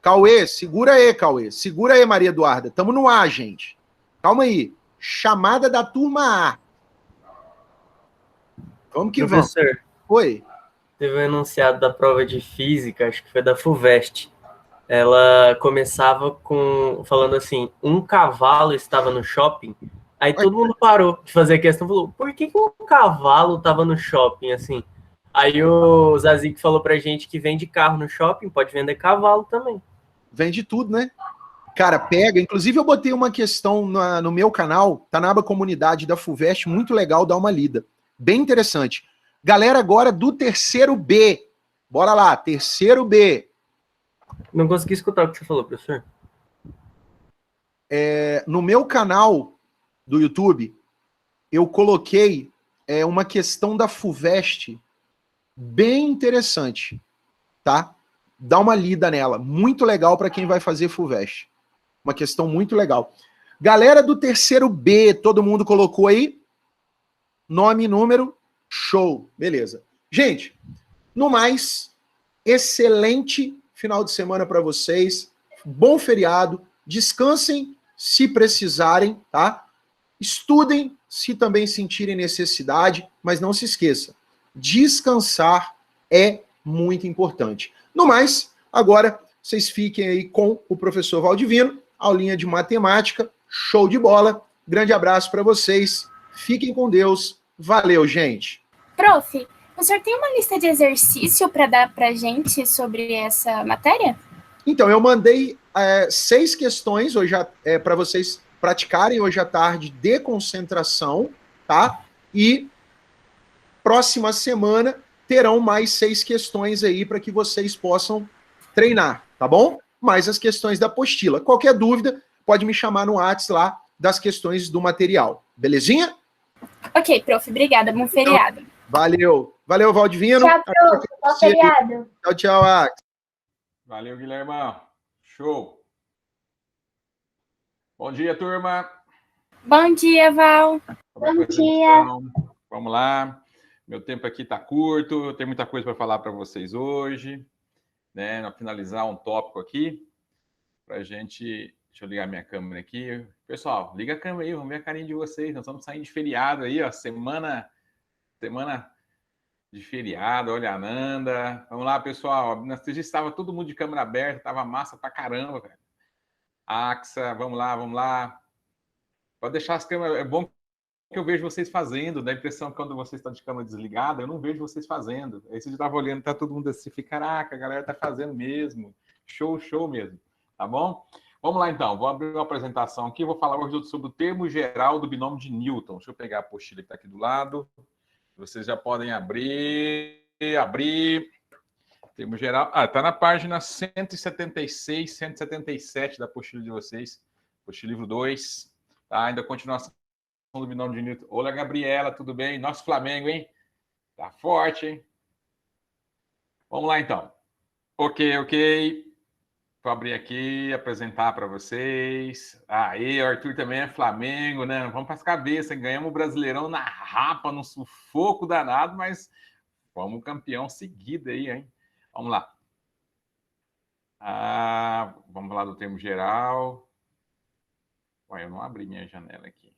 Cauê, segura aí, Cauê. Segura aí, Maria Eduarda. Tamo no A, gente. Calma aí. Chamada da turma A. Vamos que vamos. Professor, Oi. teve um enunciado da prova de física, acho que foi da FUVEST. Ela começava falando assim, um cavalo estava no shopping, aí todo mundo parou de fazer a questão e falou, por que um cavalo estava no shopping, assim? Aí o Zazik falou pra gente que vende carro no shopping, pode vender cavalo também. Vende tudo, né? Cara, pega. Inclusive, eu botei uma questão no meu canal, tá na aba comunidade da FUVEST, muito legal, dá uma lida. Bem interessante. Galera agora do terceiro B. Bora lá, terceiro B. Não consegui escutar o que você falou, professor. No meu canal do YouTube, eu coloquei uma questão da FUVEST bem interessante, tá? Dá uma lida nela. Muito legal para quem vai fazer FUVEST. Uma questão muito legal. Galera do terceiro B, todo mundo colocou aí? Nome, número, show. Beleza. Gente, no mais, excelente final de semana para vocês. Bom feriado. Descansem se precisarem, tá? Estudem se também sentirem necessidade, mas não se esqueça, descansar é muito importante. No mais, agora vocês fiquem aí com o professor Valdivino, aulinha de matemática, show de bola. Grande abraço para vocês. Fiquem com Deus. Valeu, gente. Prof, o senhor tem uma lista de exercício para dar para gente sobre essa matéria? Então, eu mandei 6 questões hoje para vocês praticarem hoje à tarde de concentração, tá? E próxima semana terão mais 6 questões aí para que vocês possam treinar, tá bom? Mais as questões da apostila. Qualquer dúvida, pode me chamar no WhatsApp lá das questões do material. Belezinha? Ok, prof. Obrigada. Bom feriado. Valeu. Valeu, Valdivino. Tchau, prof. Bom feriado. Tchau, tchau, Ax. Valeu, Guilhermão. Show. Bom dia, turma. Bom dia, Val. Bom dia. Vamos lá. Meu tempo aqui está curto, tem muita coisa para falar para vocês hoje, né? Finalizar um tópico aqui, para a gente Deixa eu ligar minha câmera aqui. Pessoal, liga a câmera aí, vamos ver a carinha de vocês. Nós estamos saindo de feriado aí, ó. Semana de feriado, olha a Nanda. Vamos lá, pessoal. Na já estava todo mundo de câmera aberta, estava massa pra caramba, velho. Axa, vamos lá, vamos lá. Pode deixar as câmeras. É bom que eu vejo vocês fazendo. Dá a impressão que quando vocês estão de câmera desligada, eu não vejo vocês fazendo. Aí você estava olhando, tá todo mundo assim, fica, caraca, a galera tá fazendo mesmo. Show, show mesmo. Tá bom? Vamos lá, então. Vou abrir uma apresentação aqui. Vou falar hoje sobre o termo geral do binômio de Newton. Deixa eu pegar a apostila que está aqui do lado. Vocês já podem abrir. Termo geral. Está na página 176, 177 da apostila de vocês. Apostila livro 2. Tá? Ainda continuação do binômio de Newton. Olá, Gabriela, tudo bem? Nosso Flamengo, hein? Tá forte, hein? Vamos lá, então. Ok. Vou abrir aqui, apresentar para vocês. Aí, o Arthur também é Flamengo, né? Vamos para as cabeças. Ganhamos o Brasileirão na rapa, no sufoco danado, mas fomos campeão seguido aí, hein? Vamos lá. Vamos falar do termo geral. Ué, eu não abri minha janela aqui.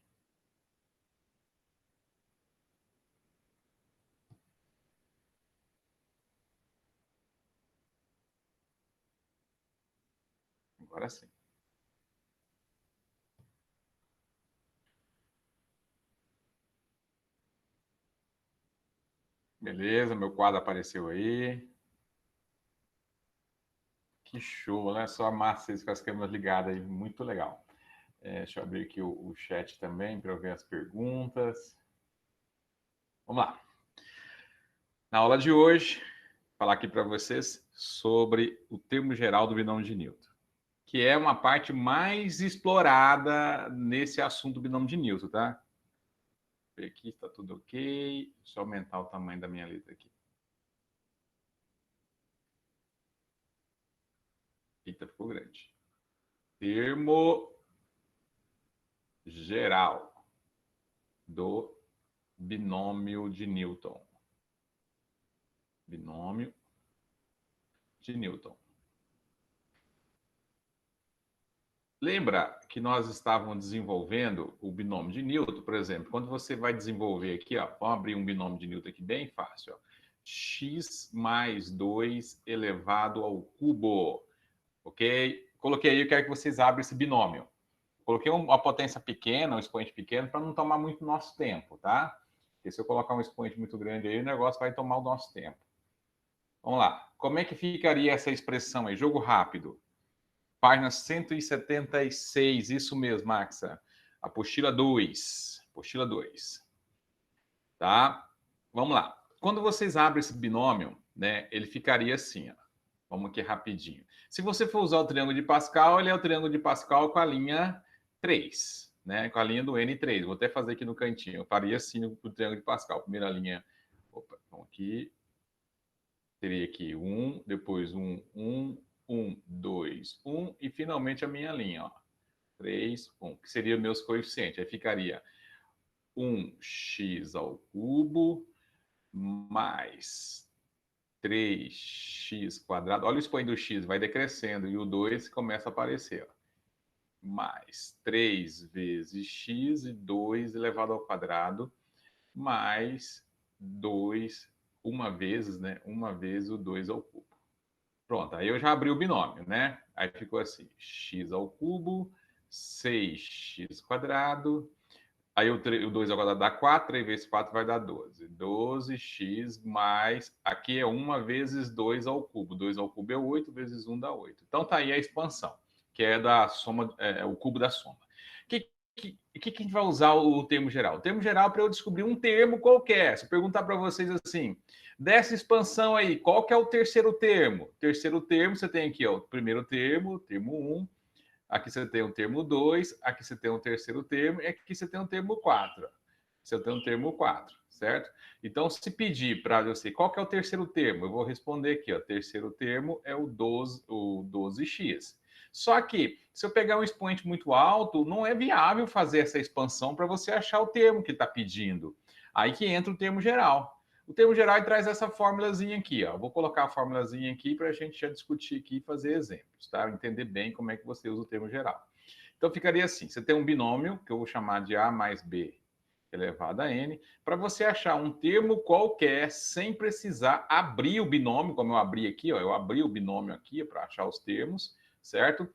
Agora sim. Beleza, meu quadro apareceu aí. Que show, né? Só massa vocês com as câmeras ligadas aí, muito legal. Deixa eu abrir aqui o chat também para eu ver as perguntas. Vamos lá. Na aula de hoje, vou falar aqui para vocês sobre o termo geral do binômio de Newton, que é uma parte mais explorada nesse assunto do binômio de Newton, tá? Aqui está tudo ok. Deixa eu aumentar o tamanho da minha letra aqui. Eita, ficou grande. Termo geral do binômio de Newton. Binômio de Newton. Lembra que nós estávamos desenvolvendo o binômio de Newton, por exemplo, quando você vai desenvolver aqui, ó, vamos abrir um binômio de Newton aqui bem fácil, ó. X mais 2 elevado ao cubo, ok? Coloquei aí, eu quero que vocês abram esse binômio. Coloquei uma potência pequena, um expoente pequeno, para não tomar muito nosso tempo, tá? Porque se eu colocar um expoente muito grande aí, o negócio vai tomar o nosso tempo. Vamos lá. Como é que ficaria essa expressão aí? Jogo rápido. Página 176, isso mesmo, Maxa. Apostila 2. Apostila 2. Tá? Vamos lá. Quando vocês abrem esse binômio, né, ele ficaria assim, ó. Vamos aqui rapidinho. Se você for usar o triângulo de Pascal, ele é o triângulo de Pascal com a linha 3, né? Com a linha do N3. Vou até fazer aqui no cantinho. Eu faria assim no triângulo de Pascal. Primeira linha. Opa, vamos aqui. Teria aqui 1, depois 1, 2, 1 e finalmente a minha linha, ó. 3, 1, que seria meus coeficientes. Aí ficaria 1x ao cubo mais 3x quadrado. Olha o expoente do x, vai decrescendo e o 2 começa a aparecer, ó. Mais 3 vezes x e 2 elevado ao quadrado mais 2, uma vez, né? Uma vez o 2 ao cubo. Pronto, aí eu já abri o binômio, né? Aí ficou assim, x ao cubo, 6x quadrado, aí o 2 ao quadrado dá 4, 3 vezes 4 vai dar 12. 12x mais, aqui é 1 vezes 2 ao cubo. 2 ao cubo é 8, vezes 1 dá 8. Então tá aí a expansão, que é da soma, o cubo da soma. O que a gente vai usar o termo geral? O termo geral é para eu descobrir um termo qualquer. Se eu perguntar para vocês assim, dessa expansão aí, qual que é o terceiro termo? Terceiro termo, você tem aqui, ó, o primeiro termo, termo 1. Aqui você tem o termo 2. Aqui você tem o terceiro termo. E aqui você tem o termo 4. Você tem o termo 4, certo? Então, se pedir para você qual que é o terceiro termo, eu vou responder aqui, ó. Terceiro termo é o 12x. Só que, se eu pegar um expoente muito alto, não é viável fazer essa expansão para você achar o termo que está pedindo. Aí que entra o termo geral. O termo geral ele traz essa formulazinha aqui, ó. Vou colocar a formulazinha aqui para a gente já discutir aqui e fazer exemplos, tá? Entender bem como é que você usa o termo geral. Então, ficaria assim, você tem um binômio, que eu vou chamar de A mais B elevado a N, para você achar um termo qualquer sem precisar abrir o binômio, como eu abri aqui, ó, eu abri o binômio aqui para achar os termos, certo?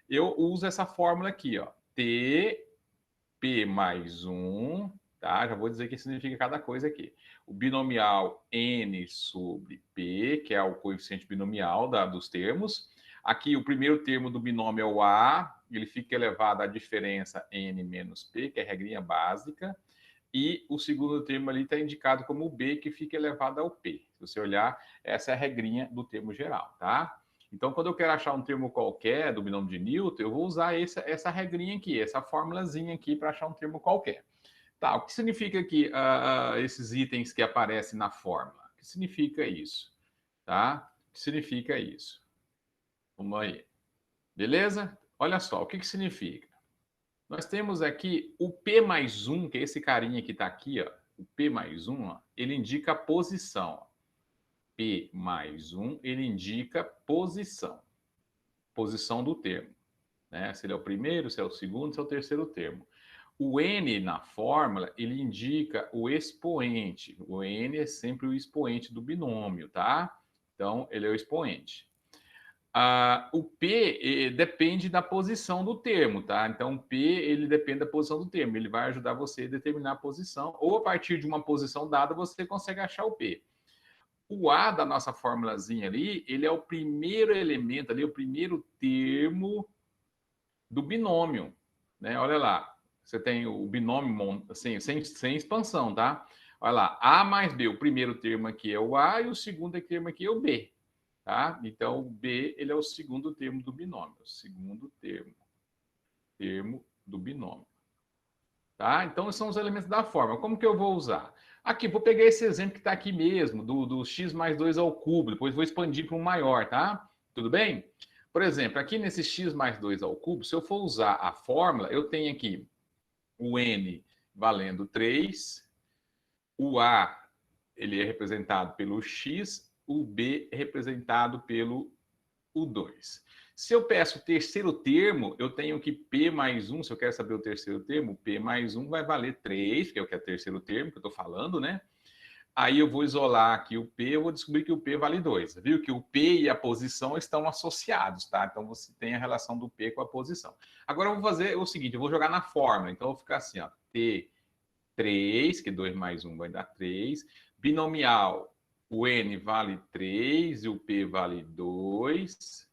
Eu uso essa fórmula aqui, ó, T, P mais 1, tá? Já vou dizer o que significa cada coisa aqui. O binomial N sobre P, que é o coeficiente binomial dos termos. Aqui, o primeiro termo do binômio é o A, ele fica elevado à diferença N menos P, que é a regrinha básica. E o segundo termo ali está indicado como o B, que fica elevado ao P. Se você olhar, essa é a regrinha do termo geral, tá? Então, quando eu quero achar um termo qualquer do binômio de Newton, eu vou usar essa regrinha aqui, essa formulazinha aqui para achar um termo qualquer. Tá, o que significa aqui esses itens que aparecem na fórmula? O que significa isso? Tá? O que significa isso? Vamos aí. Beleza? Olha só, o que significa? Nós temos aqui o P mais 1, que é esse carinha que está aqui, ó, o P mais 1, ó, ele indica a posição. Ó. P mais 1, ele indica posição. Posição do termo. Né? Se ele é o primeiro, se é o segundo, se é o terceiro termo. O N na fórmula, ele indica o expoente. O N é sempre o expoente do binômio, tá? Então, ele é o expoente. O P depende da posição do termo, tá? Então, o P ele depende da posição do termo. Ele vai ajudar você a determinar a posição, ou a partir de uma posição dada, você consegue achar o P. O A da nossa formulazinha ali, ele é o primeiro elemento ali, o primeiro termo do binômio, né? Olha lá, você tem o binômio assim, sem expansão, tá? Olha lá, A mais B, o primeiro termo aqui é o A e o segundo termo aqui é o B. Tá? Então, o B ele é o segundo termo do binômio. O segundo termo do binômio. Tá? Então, esses são os elementos da fórmula. Como que eu vou usar? Aqui, vou pegar esse exemplo que está aqui mesmo, do x mais 2 ao cubo. Depois vou expandir para um maior, tá? Tudo bem? Por exemplo, aqui nesse x mais 2 ao cubo, se eu for usar a fórmula, eu tenho aqui o n valendo 3, o a ele é representado pelo x, o B é representado pelo U2. Se eu peço o terceiro termo, eu tenho que P mais 1, se eu quero saber o terceiro termo, P mais 1 vai valer 3, que é o que é o terceiro termo que eu estou falando, né? Aí eu vou isolar aqui o P, eu vou descobrir que o P vale 2. Viu que o P e a posição estão associados, tá? Então você tem a relação do P com a posição. Agora eu vou fazer o seguinte, eu vou jogar na fórmula. Então eu vou ficar assim, ó, T3, que 2 mais 1 vai dar 3, binomial, o N vale 3 e o P vale 2.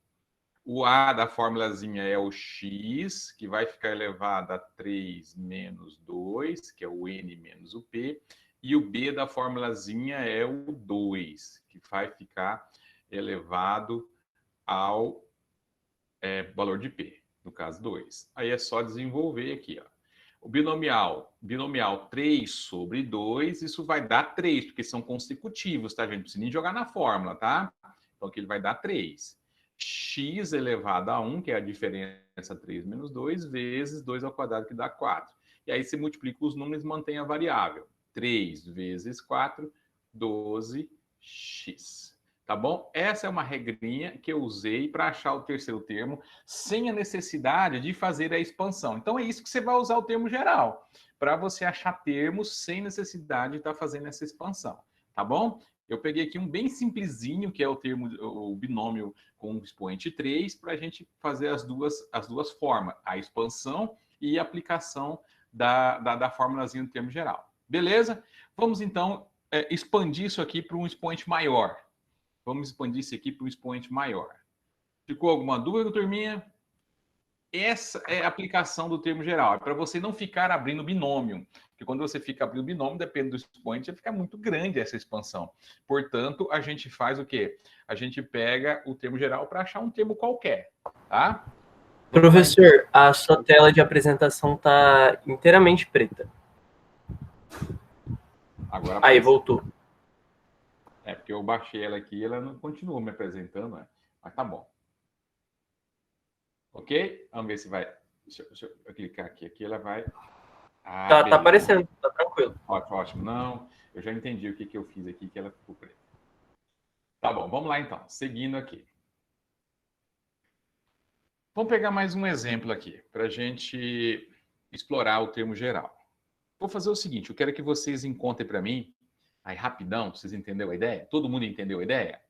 O A da formulazinha é o X, que vai ficar elevado a 3 menos 2, que é o N menos o P. E o B da formulazinha é o 2, que vai ficar elevado ao valor de P, no caso 2. Aí é só desenvolver aqui, ó. O binomial 3 sobre 2, isso vai dar 3, porque são consecutivos, tá, gente? Não precisa nem jogar na fórmula, tá? Então, aqui ele vai dar 3. X elevado a 1, que é a diferença 3 menos 2, vezes 2 ao quadrado, que dá 4. E aí você multiplica os números e mantém a variável. 3 vezes 4, 12x. Tá bom? Essa é uma regrinha que eu usei para achar o terceiro termo sem a necessidade de fazer a expansão. Então é isso que você vai usar o termo geral, para você achar termos sem necessidade de estar fazendo essa expansão. Tá bom? Eu peguei aqui um bem simplesinho, que é o binômio com o expoente 3, para a gente fazer as duas formas, a expansão e a aplicação da formulazinha do termo geral. Beleza? Vamos então expandir isso aqui para um expoente maior. Vamos expandir isso aqui para um expoente maior. Ficou alguma dúvida, turminha? Essa é a aplicação do termo geral. É para você não ficar abrindo binômio. Porque quando você fica abrindo binômio, depende do expoente, fica muito grande essa expansão. Portanto, a gente faz o quê? A gente pega o termo geral para achar um termo qualquer. Tá? Professor, a sua tela de apresentação está inteiramente preta. Agora aí, voltou. É, porque eu baixei ela aqui e ela não continuou me apresentando, né? Mas tá bom. Ok? Vamos ver se vai... Deixa eu clicar aqui. Aqui ela vai... Tá beleza. aparecendo, tá tranquilo. Ótimo, ótimo. Não, eu já entendi o que eu fiz aqui, que ela ficou preta. Tá bom, vamos lá então. Seguindo aqui. Vamos pegar mais um exemplo aqui, para a gente explorar o termo geral. Vou fazer o seguinte, eu quero que vocês encontrem para mim, aí rapidão, vocês entenderam a ideia? Todo mundo entendeu a ideia?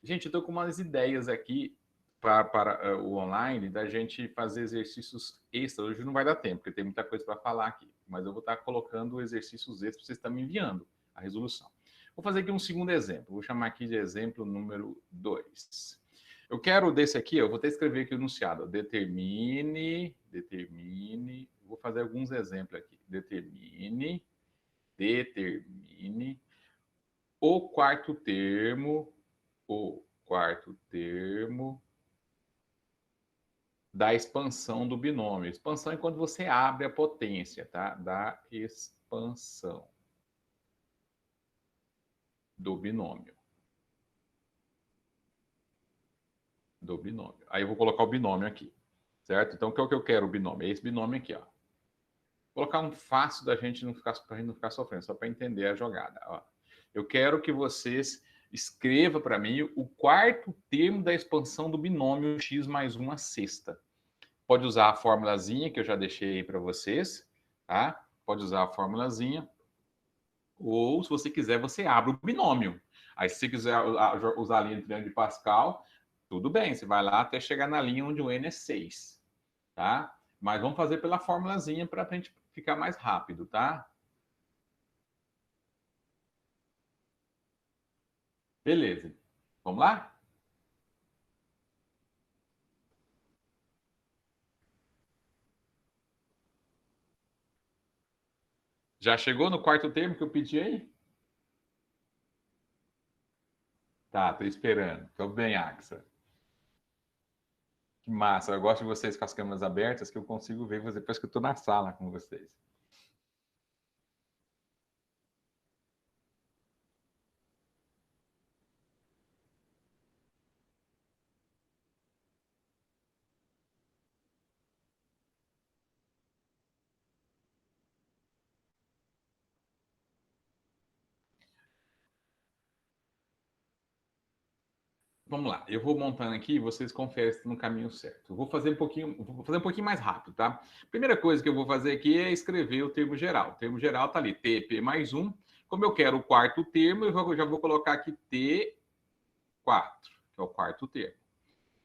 Gente, eu estou com umas ideias aqui para o online, da gente fazer exercícios extras. Hoje não vai dar tempo, porque tem muita coisa para falar aqui. Mas eu vou estar colocando exercícios extras para vocês estarem me enviando a resolução. Vou fazer aqui um segundo exemplo. Vou chamar aqui de exemplo número 2. Eu quero desse aqui, eu vou até escrever aqui o enunciado. Determine. Vou fazer alguns exemplos aqui. Determine o quarto termo da expansão do binômio. Expansão é quando você abre a potência, tá? Da expansão do binômio. Aí eu vou colocar o binômio aqui, certo? Então, o que é o que eu quero, o binômio? É esse binômio aqui, ó. Vou colocar um fácil da gente não ficar sofrendo, só para entender a jogada, ó. Eu quero que vocês escrevam para mim o quarto termo da expansão do binômio x mais 1 à sexta. Pode usar a formulazinha que eu já deixei aí para vocês, tá? Pode usar a formulazinha. Ou, se você quiser, você abre o binômio. Aí, se você quiser usar a linha de triângulo de Pascal, tudo bem, você vai lá até chegar na linha onde o n é 6, tá? Mas vamos fazer pela formulazinha para a gente ficar mais rápido, tá? Beleza. Vamos lá? Já chegou no quarto termo que eu pedi aí? Tá, tô esperando. Tô bem, Axa. Que massa. Eu gosto de vocês com as câmeras abertas, que eu consigo ver você depois que eu tô na sala com vocês. Vamos lá, eu vou montando aqui e vocês conferem se no caminho certo. Eu vou fazer um pouquinho mais rápido, tá? Primeira coisa que eu vou fazer aqui é escrever o termo geral. O termo geral tá ali, TP mais 1. Como eu quero o quarto termo, eu já vou colocar aqui T4, que é o quarto termo.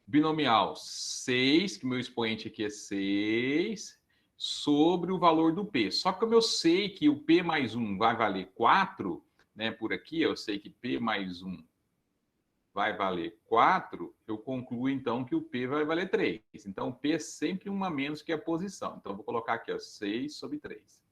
Binomial 6, que meu expoente aqui é 6, sobre o valor do P. Só que como eu sei que o P mais 1 vai valer 4, né? Por aqui eu sei que P mais 1 vai valer 4, eu concluo, então, que o P vai valer 3. Então, o P é sempre uma menos que a posição. Então, eu vou colocar aqui, ó, 6 sobre 3.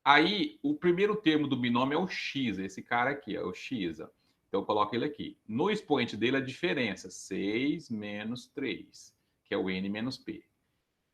Aí, o primeiro termo do binômio é o x, esse cara aqui, é o x. Ó. Então, eu coloco ele aqui. No expoente dele, a diferença, 6 menos 3, que é o n menos p.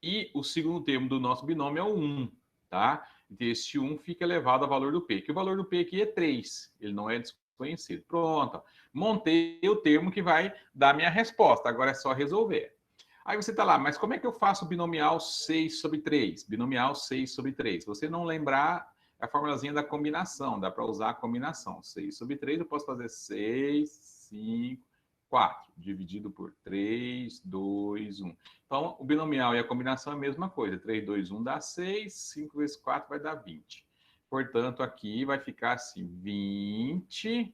E o segundo termo do nosso binômio é o 1, tá? Então, esse 1 fica elevado ao valor do p, que o valor do p aqui é 3, ele não é desconhecido. Pronto, montei o termo que vai dar minha resposta, agora é só resolver. Aí você está lá, mas como é que eu faço o binomial 6 sobre 3? Binomial 6 sobre 3. Se você não lembrar, é a formulazinha da combinação, dá para usar a combinação. 6 sobre 3, eu posso fazer 6, 5, 4, dividido por 3, 2, 1. Então, o binomial e a combinação é a mesma coisa. 3, 2, 1 dá 6, 5 vezes 4 vai dar 20. Portanto, aqui vai ficar assim, 20,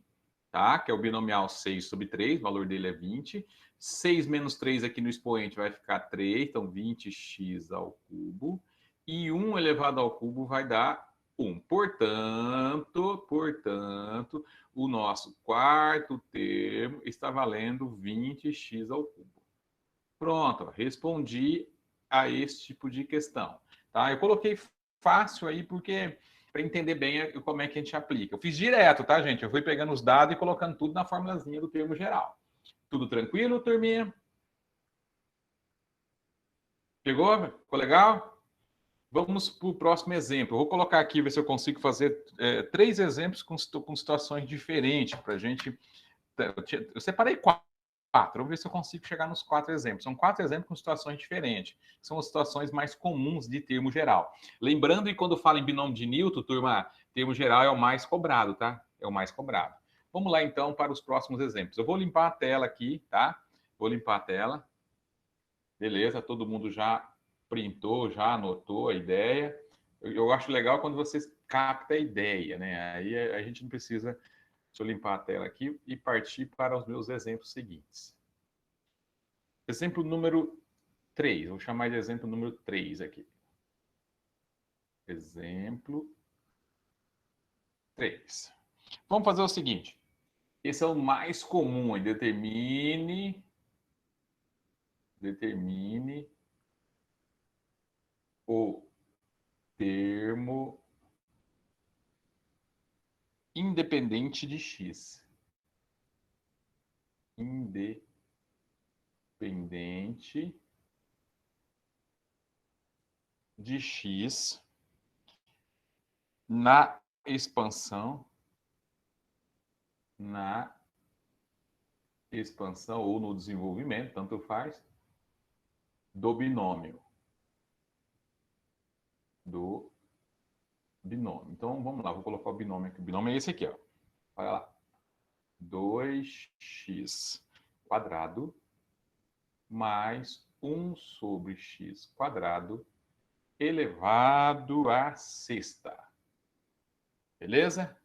tá? Que é o binomial 6 sobre 3, o valor dele é 20. 6 menos 3 aqui no expoente vai ficar 3, então 20x ao cubo. E 1 elevado ao cubo vai dar 1. Portanto, o nosso quarto termo está valendo 20x ao cubo. Pronto, respondi a esse tipo de questão. Tá? Eu coloquei fácil aí porque para entender bem como é que a gente aplica. Eu fiz direto, tá, gente? Eu fui pegando os dados e colocando tudo na formulazinha do termo geral. Tudo tranquilo, turminha? Pegou? Ficou legal? Vamos para o próximo exemplo. Eu vou colocar aqui, ver se eu consigo fazer 3 exemplos com situações diferentes para a gente. Eu separei 4 4. Vamos ver se eu consigo chegar nos 4 exemplos. São 4 exemplos com situações diferentes. São as situações mais comuns de termo geral. Lembrando que quando fala em binômio de Newton, turma, termo geral é o mais cobrado, tá? É o mais cobrado. Vamos lá, então, para os próximos exemplos. Eu vou limpar a tela aqui, tá? Vou limpar a tela. Beleza, todo mundo já printou, já anotou a ideia. Eu acho legal quando vocês captam a ideia, né? Aí a gente não precisa... Deixa eu limpar a tela aqui e partir para os meus exemplos seguintes. Exemplo número 3. Vou chamar de exemplo número 3 aqui. Exemplo 3. Vamos fazer o seguinte. Esse é o mais comum. Determine o termo independente de x. Independente de x na expansão ou no desenvolvimento, tanto faz, do binômio. Então, vamos lá, vou colocar o binômio aqui. O binômio é esse aqui, ó. Olha lá. 2x quadrado mais 1 sobre x quadrado elevado à sexta. Beleza?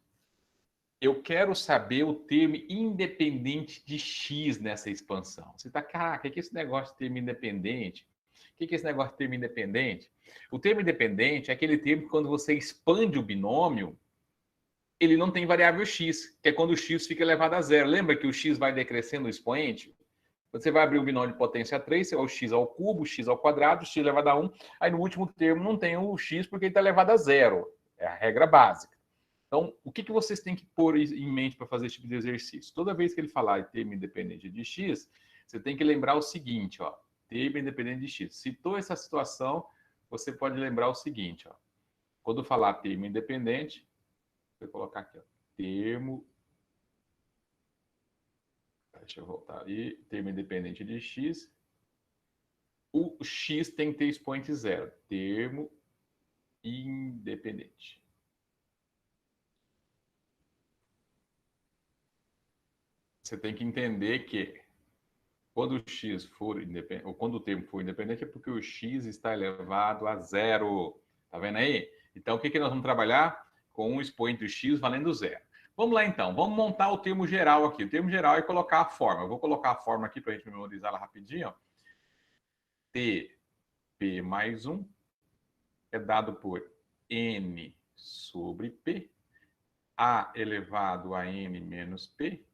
Eu quero saber o termo independente de x nessa expansão. Você está, cara, o que é esse negócio de termo independente? O que é esse negócio de termo independente? O termo independente é aquele termo que quando você expande o binômio, ele não tem variável x, que é quando o x fica elevado a zero. Lembra que o x vai decrescendo o expoente? Você vai abrir o binômio de potência 3, você vai o x ao cubo, o x ao quadrado, o x elevado a 1. Aí no último termo não tem o x porque ele está elevado a zero. É a regra básica. Então, o que vocês têm que pôr em mente para fazer esse tipo de exercício? Toda vez que ele falar em termo independente de x, você tem que lembrar o seguinte, ó. Termo independente de x. Citou essa situação, você pode lembrar o seguinte, ó. Quando falar termo independente, vou colocar aqui, ó. Termo... Deixa eu voltar ali. Termo independente de x. O x tem que ter expoente zero. Termo independente. Você tem que entender que quando o x for independente, ou quando o termo for independente, é porque o x está elevado a zero. Tá vendo aí? Então, o que nós vamos trabalhar? Com um expoente do x valendo zero. Vamos lá, então. Vamos montar o termo geral aqui. O termo geral é colocar a forma. Eu vou colocar a forma aqui para a gente memorizar ela rapidinho. Ó. Tp mais 1 é dado por n sobre p, a elevado a n menos p,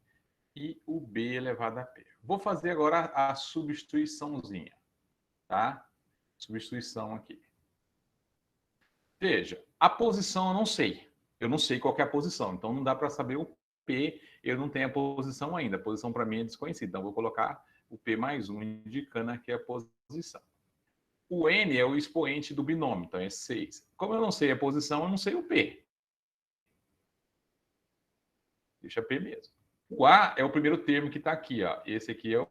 e o b elevado a p. Vou fazer agora a substituiçãozinha, tá? Substituição aqui. Veja, a posição eu não sei. Eu não sei qual que é a posição, então não dá para saber o p, eu não tenho a posição ainda. A posição para mim é desconhecida, então vou colocar o p mais 1 indicando aqui a posição. O n é o expoente do binômio, então é 6. Como eu não sei a posição, eu não sei o p. Deixa p mesmo. O A é o primeiro termo que está aqui, ó. Esse aqui é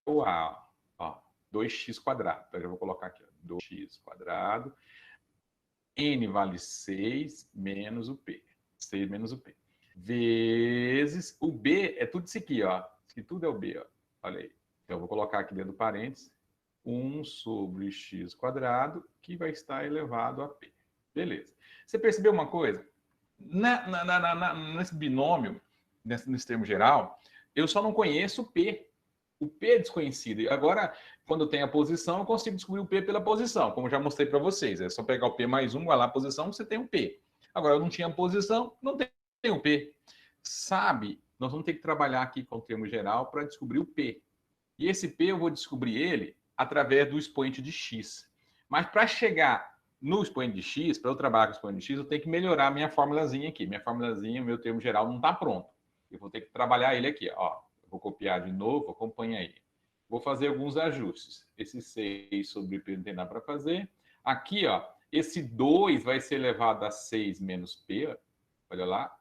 o A, ó. 2x quadrado. Então, eu já vou colocar aqui, ó. 2x quadrado. N vale 6 menos o P. 6 menos o P. Vezes o B é tudo isso aqui, ó. Isso aqui tudo é o B, ó. Olha aí. Então, eu vou colocar aqui dentro do parênteses 1 sobre x quadrado, que vai estar elevado a P. Beleza. Você percebeu uma coisa? Nesse binômio, nesse termo geral, eu só não conheço o P. O P é desconhecido. E agora, quando eu tenho a posição, eu consigo descobrir o P pela posição, como eu já mostrei para vocês. É só pegar o P mais 1, igualar a posição, você tem o P. Agora, eu não tinha posição, não tenho o P. Sabe, nós vamos ter que trabalhar aqui com o termo geral para descobrir o P. E esse P eu vou descobrir ele através do expoente de x. Mas para chegar no expoente de x, para eu trabalhar com o expoente de x, eu tenho que melhorar a minha formulazinha aqui. Minha formulazinha, meu termo geral não está pronto. Eu vou ter que trabalhar ele aqui, ó. Vou copiar de novo, acompanha aí. Vou fazer alguns ajustes. Esse 6 sobre P não tem nada para fazer. Aqui, ó, esse 2 vai ser elevado a 6 menos P. Olha lá.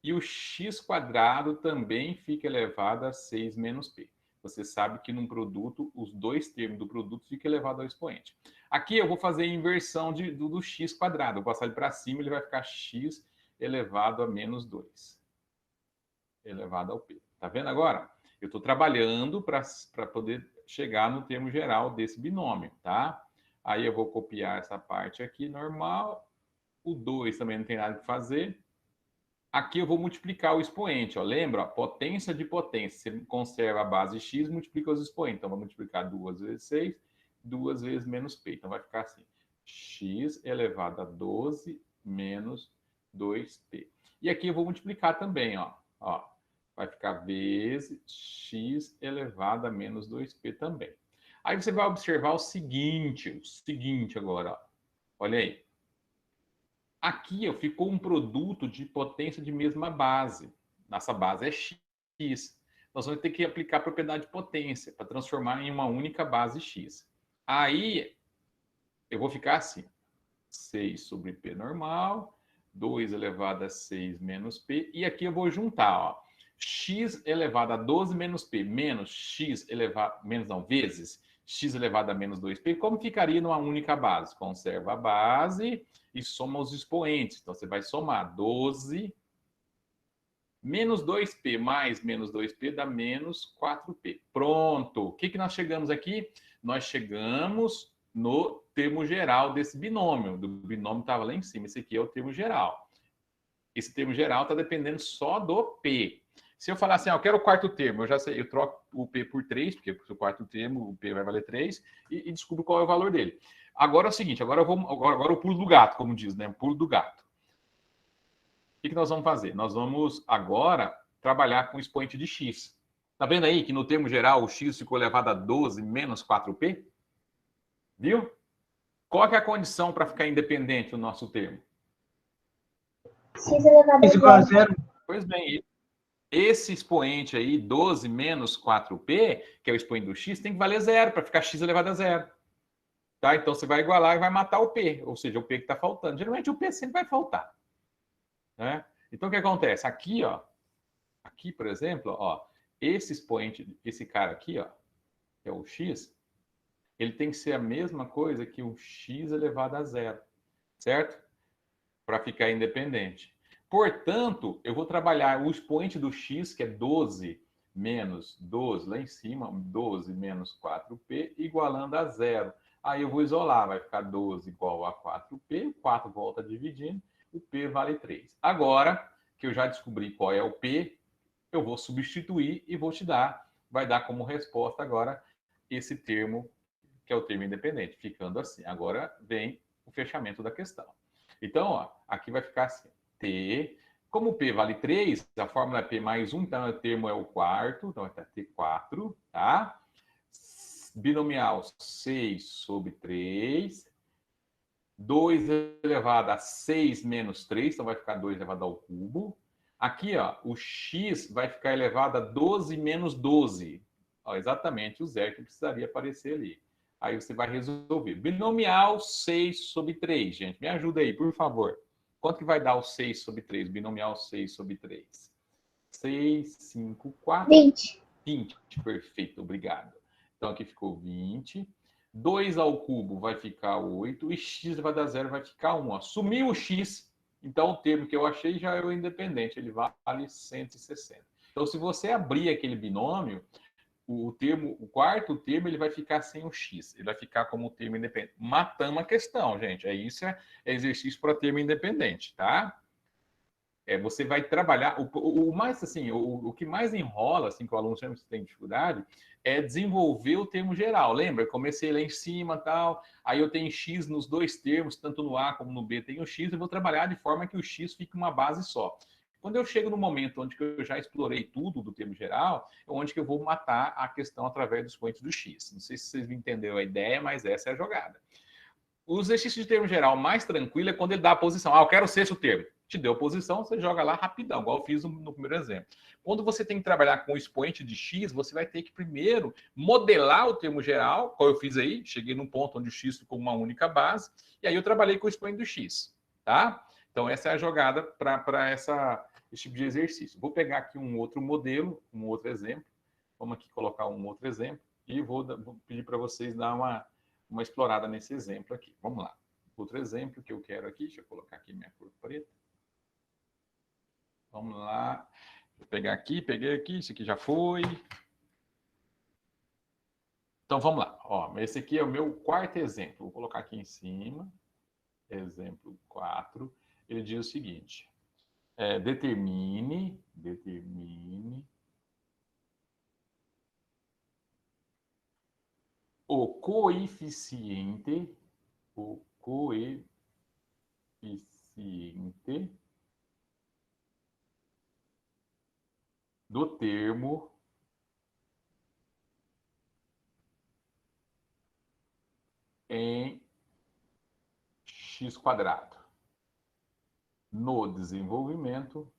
E o x² também fica elevado a 6 menos p. Você sabe que num produto, os dois termos do produto ficam elevados ao expoente. Aqui eu vou fazer a inversão do x². Vou passar ele para cima, ele vai ficar x elevado a menos 2. Elevado ao p. Tá vendo agora? Eu estou trabalhando para poder chegar no termo geral desse binômio, tá? Aí eu vou copiar essa parte aqui, normal. O 2 também não tem nada que fazer. Aqui eu vou multiplicar o expoente, ó. Lembra? Ó, potência de potência. Você conserva a base x, multiplica os expoentes. Então, vou multiplicar 2 vezes 6, 2 vezes menos p. Então, vai ficar assim. X elevado a 12 menos 2p. E aqui eu vou multiplicar também, ó. Vai ficar vezes x elevado a menos 2p também. Aí você vai observar o seguinte agora, ó. Olha aí. Aqui ó, ficou um produto de potência de mesma base. Nossa base é x. Nós vamos ter que aplicar a propriedade de potência para transformar em uma única base x. Aí eu vou ficar assim. 6 sobre p normal, 2 elevado a 6 menos p. E aqui eu vou juntar, ó. X elevado a 12 menos p menos x elevado... vezes x elevado a menos 2p. Como ficaria numa única base? Conserva a base e soma os expoentes. Então, você vai somar 12 menos 2p mais menos 2p dá menos 4p. Pronto. O que nós chegamos aqui? Nós chegamos no termo geral desse binômio. O binômio estava lá em cima. Esse aqui é o termo geral. Esse termo geral está dependendo só do p. Se eu falar assim, eu quero o quarto termo, eu já sei, eu troco o p por 3, porque o quarto termo, o p vai valer 3, e descubro qual é o valor dele. Agora é o seguinte, agora eu pulo do gato, como diz, né? Pulo do gato. O que nós vamos fazer? Nós vamos agora trabalhar com o expoente de x. Tá vendo aí que no termo geral o x ficou elevado a 12 menos 4p? Viu? Qual que é a condição para ficar independente o nosso termo? X elevado a 0. Pois bem, esse expoente aí, 12 menos 4p, que é o expoente do x, tem que valer 0 para ficar x elevado a 0. Tá? Então, você vai igualar e vai matar o p, ou seja, o p que está faltando. Geralmente, o p sempre vai faltar. Né? Então, o que acontece? Aqui, ó, aqui, por exemplo, ó, esse expoente, esse cara aqui, ó, que é o x, ele tem que ser a mesma coisa que o x elevado a 0, certo? Para ficar independente. Portanto, eu vou trabalhar o expoente do x, que é 12 menos 12, lá em cima, 12 menos 4p, igualando a 0. Aí eu vou isolar, vai ficar 12 igual a 4p, 4 volta dividindo, o p vale 3. Agora, que eu já descobri qual é o p, eu vou substituir e vou te dar, vai dar como resposta agora esse termo, que é o termo independente, ficando assim. Agora vem o fechamento da questão. Então, ó, aqui vai ficar assim. T, como P vale 3, a fórmula é P mais 1, então o termo é o quarto, então vai ter T4, tá? Binomial 6 sobre 3. 2 elevado a 6 menos 3, então vai ficar 2 elevado ao cubo. Aqui, ó, o x vai ficar elevado a 12 menos 12. Ó, exatamente o zero que precisaria aparecer ali. Aí você vai resolver. Binomial 6 sobre 3, gente. Me ajuda aí, por favor. Quanto que vai dar o 6 sobre 3? Binomial 6 sobre 3. 6, 5, 4. 20. 20, perfeito, obrigado. Então aqui ficou 20. 2 ao cubo vai ficar 8. E x vai dar 0, vai ficar 1. Ó. Sumiu o x, então o termo que eu achei já é o independente. Ele vale 160. Então se você abrir aquele binômio, o quarto termo ele vai ficar sem o x, ele vai ficar como termo independente. Matamos a questão, gente. Isso é exercício para termo independente, tá? Você vai trabalhar o mais assim, o que mais enrola assim que o aluno sempre tem dificuldade é desenvolver o termo geral. Lembra? Eu comecei lá em cima, tal. Aí eu tenho x nos dois termos, tanto no A como no B tem o x. Eu vou trabalhar de forma que o x fique uma base só. Quando eu chego no momento onde eu já explorei tudo do termo geral, é onde que eu vou matar a questão através dos expoentes do x. Não sei se vocês entenderam a ideia, mas essa é a jogada. O exercício de termo geral mais tranquilo é quando ele dá a posição. Eu quero o sexto termo. Te deu a posição, você joga lá rapidão, igual eu fiz no primeiro exemplo. Quando você tem que trabalhar com o expoente de x, você vai ter que primeiro modelar o termo geral, qual eu fiz aí, cheguei num ponto onde o x ficou uma única base, e aí eu trabalhei com o expoente do x, tá? Então, essa é a jogada para esse tipo de exercício. Vou pegar aqui um outro modelo, um outro exemplo. Vamos aqui colocar um outro exemplo e vou pedir para vocês dar uma explorada nesse exemplo aqui. Vamos lá. Outro exemplo que eu quero aqui, deixa eu colocar aqui minha cor preta. Vamos lá. Vou pegar aqui, peguei aqui, isso aqui já foi. Então, vamos lá. Ó, esse aqui é o meu quarto exemplo. Vou colocar aqui em cima. Exemplo 4. Ele diz o seguinte. Determine o coeficiente do termo em x² no desenvolvimento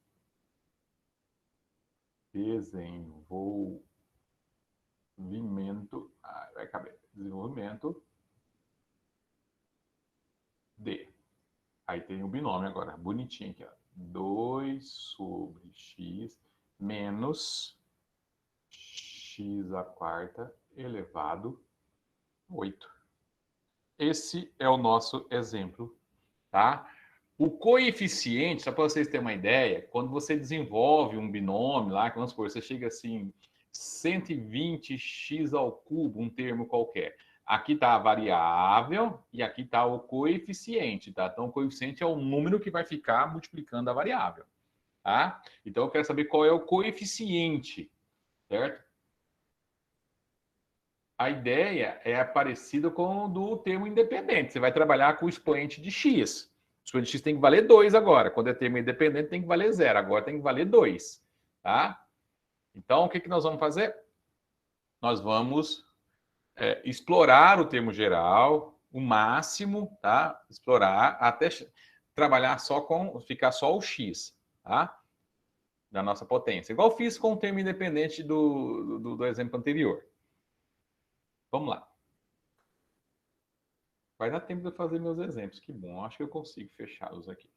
de. Aí tem o binômio agora, bonitinho aqui, ó. 2 sobre x menos x² elevado a 8. Esse é o nosso exemplo, tá? O coeficiente, só para vocês terem uma ideia, quando você desenvolve um binômio lá, vamos supor, você chega assim, 120x², um termo qualquer. Aqui está a variável e aqui está o coeficiente, tá? Então, o coeficiente é o número que vai ficar multiplicando a variável, tá? Então, eu quero saber qual é o coeficiente, certo? A ideia é parecida com o do termo independente. Você vai trabalhar com o expoente de x. O expoente de x tem que valer 2 agora. Quando é termo independente, tem que valer 0. Agora tem que valer 2, tá? Então, o que nós vamos fazer? Nós vamos explorar o termo geral, o máximo, tá? Explorar até trabalhar só ficar só o x, tá? Da nossa potência. Igual fiz com o termo independente do exemplo anterior. Vamos lá. Vai dar tempo de eu fazer meus exemplos. Que bom, acho que eu consigo fechá-los aqui.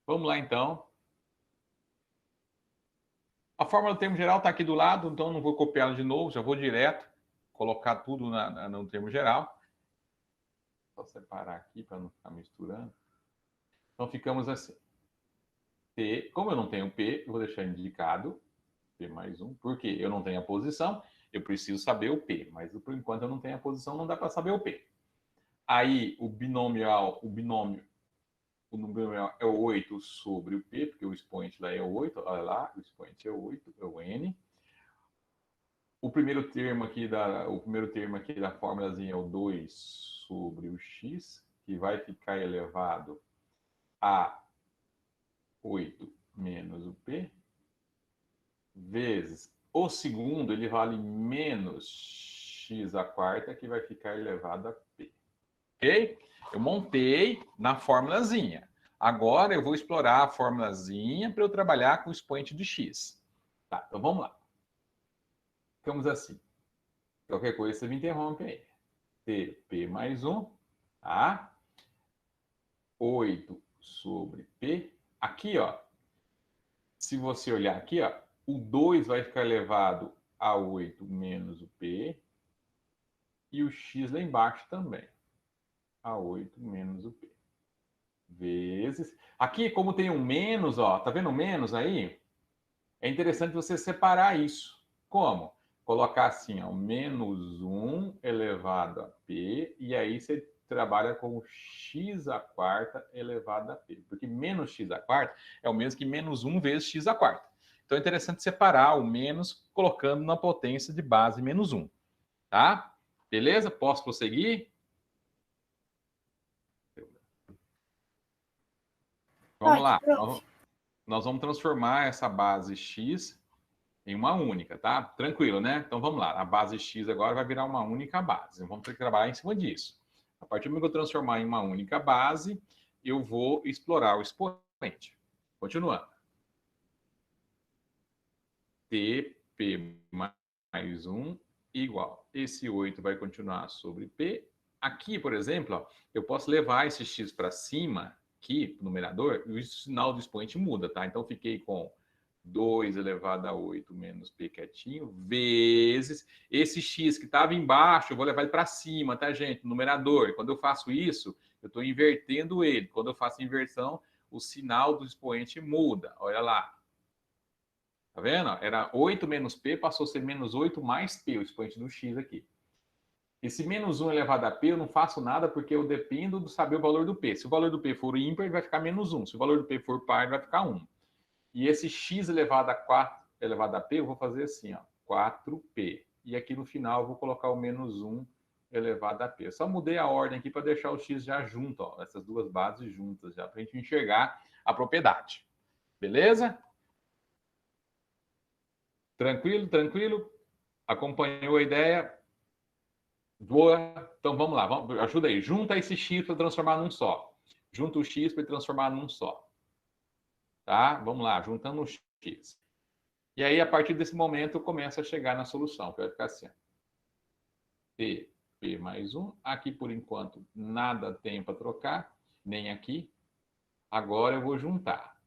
Vamos lá, então. A fórmula do termo geral está aqui do lado, então não vou copiá-la de novo, já vou direto colocar tudo no termo geral. Vou separar aqui para não ficar misturando. Então, ficamos assim. T, como eu não tenho P, eu vou deixar indicado P mais 1, porque eu não tenho a posição, eu preciso saber o P, mas por enquanto eu não tenho a posição, não dá para saber o P. Aí, o binomial é o 8 sobre o P, porque o expoente lá é o 8, olha lá, o expoente é o 8, é o N. O primeiro termo aqui da fórmulazinha é o 2 sobre o X, que vai ficar elevado a 8 menos o P, vezes o segundo, ele vale menos x², que vai ficar elevado a P. Ok? Eu montei na formulazinha. Agora eu vou explorar a formulazinha para eu trabalhar com o expoente de x. Tá, então vamos lá. Ficamos assim. Qualquer coisa você me interrompe aí. P mais 1, tá? 8 sobre P. Aqui, ó, se você olhar aqui, ó, o 2 vai ficar elevado a 8 menos o P. E o x lá embaixo também. A 8 menos o P. Vezes. Aqui, como tem um menos, ó, tá vendo o menos aí? É interessante você separar isso. Como? Colocar assim, ó, menos 1 elevado a P, e aí você trabalha com x² elevado a P. Porque menos x² é o mesmo que menos 1 vezes x². Então é interessante separar o menos colocando na potência de base menos 1. Tá? Beleza? Posso prosseguir? Vamos lá. Nós vamos transformar essa base x em uma única, tá? Tranquilo, né? Então vamos lá. A base x agora vai virar uma única base. Vamos ter que trabalhar em cima disso. A partir do momento que eu transformar em uma única base, eu vou explorar o expoente. Continuando. P mais 1 igual. Esse 8 vai continuar sobre P. Aqui, por exemplo, ó, eu posso levar esse x para cima, aqui, no numerador, o sinal do expoente muda, tá? Então, fiquei com 2 elevado a 8 menos P quietinho, vezes esse X que estava embaixo, eu vou levar ele para cima, tá, gente? No numerador. Quando eu faço isso, eu estou invertendo ele. Quando eu faço inversão, o sinal do expoente muda. Olha lá. Tá vendo? Era 8 menos P, passou a ser menos 8 mais P, o expoente do X aqui. Esse menos 1 elevado a P, eu não faço nada porque eu dependo de saber o valor do P. Se o valor do P for ímpar, ele vai ficar menos 1. Se o valor do P for par, ele vai ficar 1. E esse x elevado a 4 elevado a p, eu vou fazer assim, ó, 4p. E aqui no final eu vou colocar o menos 1 elevado a p. Eu só mudei a ordem aqui para deixar o x já junto, ó, essas duas bases juntas, já para a gente enxergar a propriedade. Beleza? Tranquilo, tranquilo? Acompanhou a ideia? Boa. Então vamos lá, ajuda aí. Junta esse x para transformar num só. Junta o x para transformar num só. Tá? Vamos lá, juntando o x. E aí, a partir desse momento, começa a chegar na solução, que vai ficar assim. P mais 1. Aqui, por enquanto, nada tem para trocar, nem aqui. Agora eu vou juntar.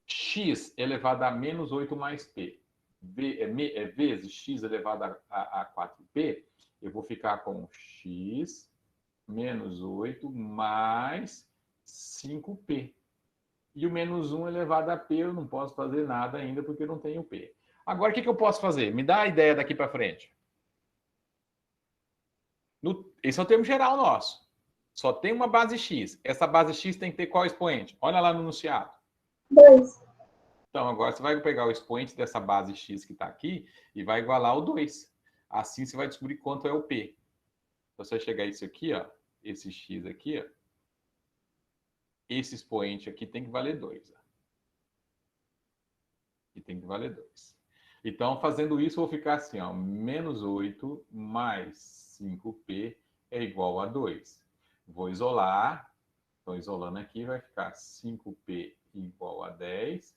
X elevado a menos 8 mais P. Vezes x elevado a 4P. Eu vou ficar com x menos 8 mais 5P. E o menos 1 elevado a P, eu não posso fazer nada ainda porque eu não tenho P. Agora, o que eu posso fazer? Me dá a ideia daqui para frente. Esse é o termo geral nosso. Só tem uma base X. Essa base X tem que ter qual expoente? Olha lá no enunciado. 2. Então, agora você vai pegar o expoente dessa base X que está aqui e vai igualar o 2. Assim, você vai descobrir quanto é o P. Então, você vai chegar isso aqui, ó, esse X aqui, ó. Esse expoente aqui tem que valer 2. Aqui tem que valer 2. Então, fazendo isso, eu vou ficar assim, ó, menos 8 mais 5P é igual a 2. Vou isolar. Então, isolando aqui, vai ficar 5P igual a 10.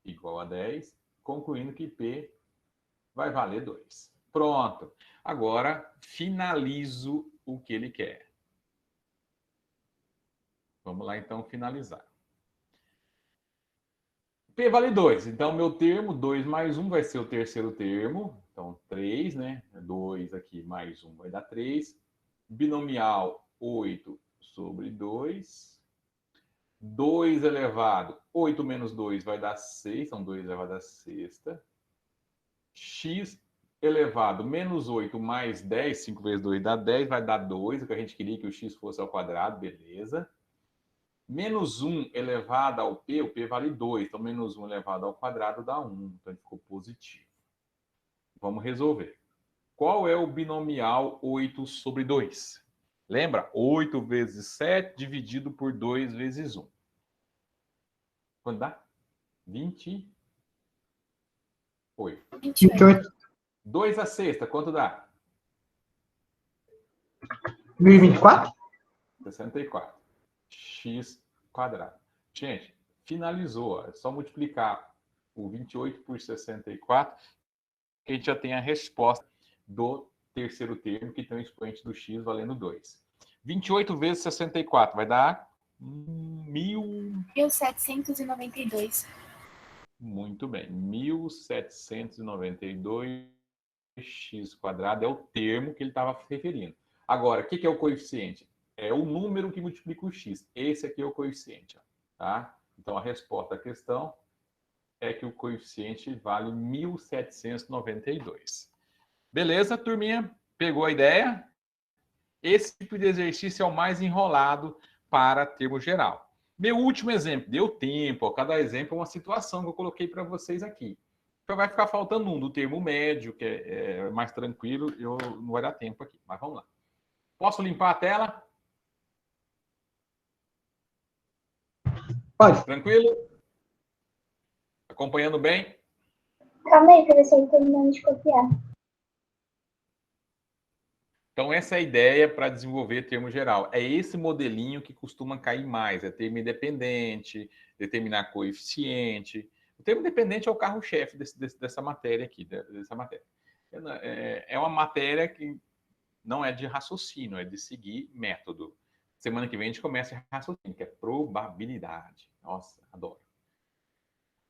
Igual a 10. Concluindo que P vai valer 2. Pronto. Agora, finalizo o que ele quer. Vamos lá, então, finalizar. P vale 2. Então, meu termo, 2 mais 1, vai ser o terceiro termo. Então, 3, né? 2 aqui mais 1 vai dar 3. Binomial, 8 sobre 2. 2 elevado, 8 menos 2 vai dar 6. Então, 2 elevado a sexta. X elevado menos 8 mais 10. 5 vezes 2 dá 10, vai dar 2. O que a gente queria que o x fosse ao quadrado, beleza. Menos 1 elevado ao P, o P vale 2. Então, menos 1 elevado ao quadrado dá 1. Então, ele ficou positivo. Vamos resolver. Qual é o binomial 8 sobre 2? Lembra? 8 vezes 7 dividido por 2 vezes 1. Quanto dá? 28. 28. 2 à sexta, quanto dá? 1024? 64. X quadrado. Gente, finalizou. É só multiplicar o 28 por 64 que a gente já tem a resposta do terceiro termo, que tem o expoente do x valendo 2. 28 vezes 64 vai dar 1792. Muito bem. 1792 x quadrado é o termo que ele estava se referindo. Agora, o que é o coeficiente? É o número que multiplica o x. Esse aqui é o coeficiente. Tá? Então, a resposta à questão é que o coeficiente vale 1792. Beleza, turminha? Pegou a ideia? Esse tipo de exercício é o mais enrolado para termo geral. Meu último exemplo. Deu tempo. Ó, cada exemplo é uma situação que eu coloquei para vocês aqui. Então, vai ficar faltando um do termo médio, que é mais tranquilo. Não vai dar tempo aqui, mas vamos lá. Posso limpar a tela? Pode. Tranquilo? Acompanhando bem? Calma aí, professor, terminando de copiar. Então, essa é a ideia para desenvolver termo geral. É esse modelinho que costuma cair mais. É termo independente, determinar coeficiente. O termo independente é o carro-chefe dessa matéria aqui. Dessa matéria. É uma matéria que não é de raciocínio, é de seguir método. Semana que vem a gente começa a raciocínio, que é probabilidade. Nossa, adoro.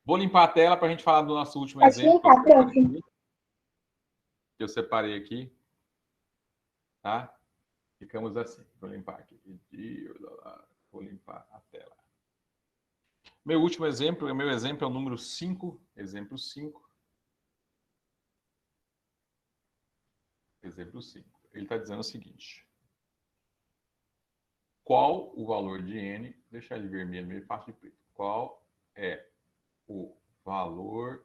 Vou limpar a tela para a gente falar do nosso último Pode exemplo. limpar, prof. Que eu separei aqui. Tá? Ficamos assim. Vou limpar aqui. Vou limpar a tela. Meu exemplo é o número 5. Exemplo 5. Exemplo 5. Ele está dizendo o seguinte. Qual o valor de n? Deixar ele vermelho, meio fácil de preto. Qual é o valor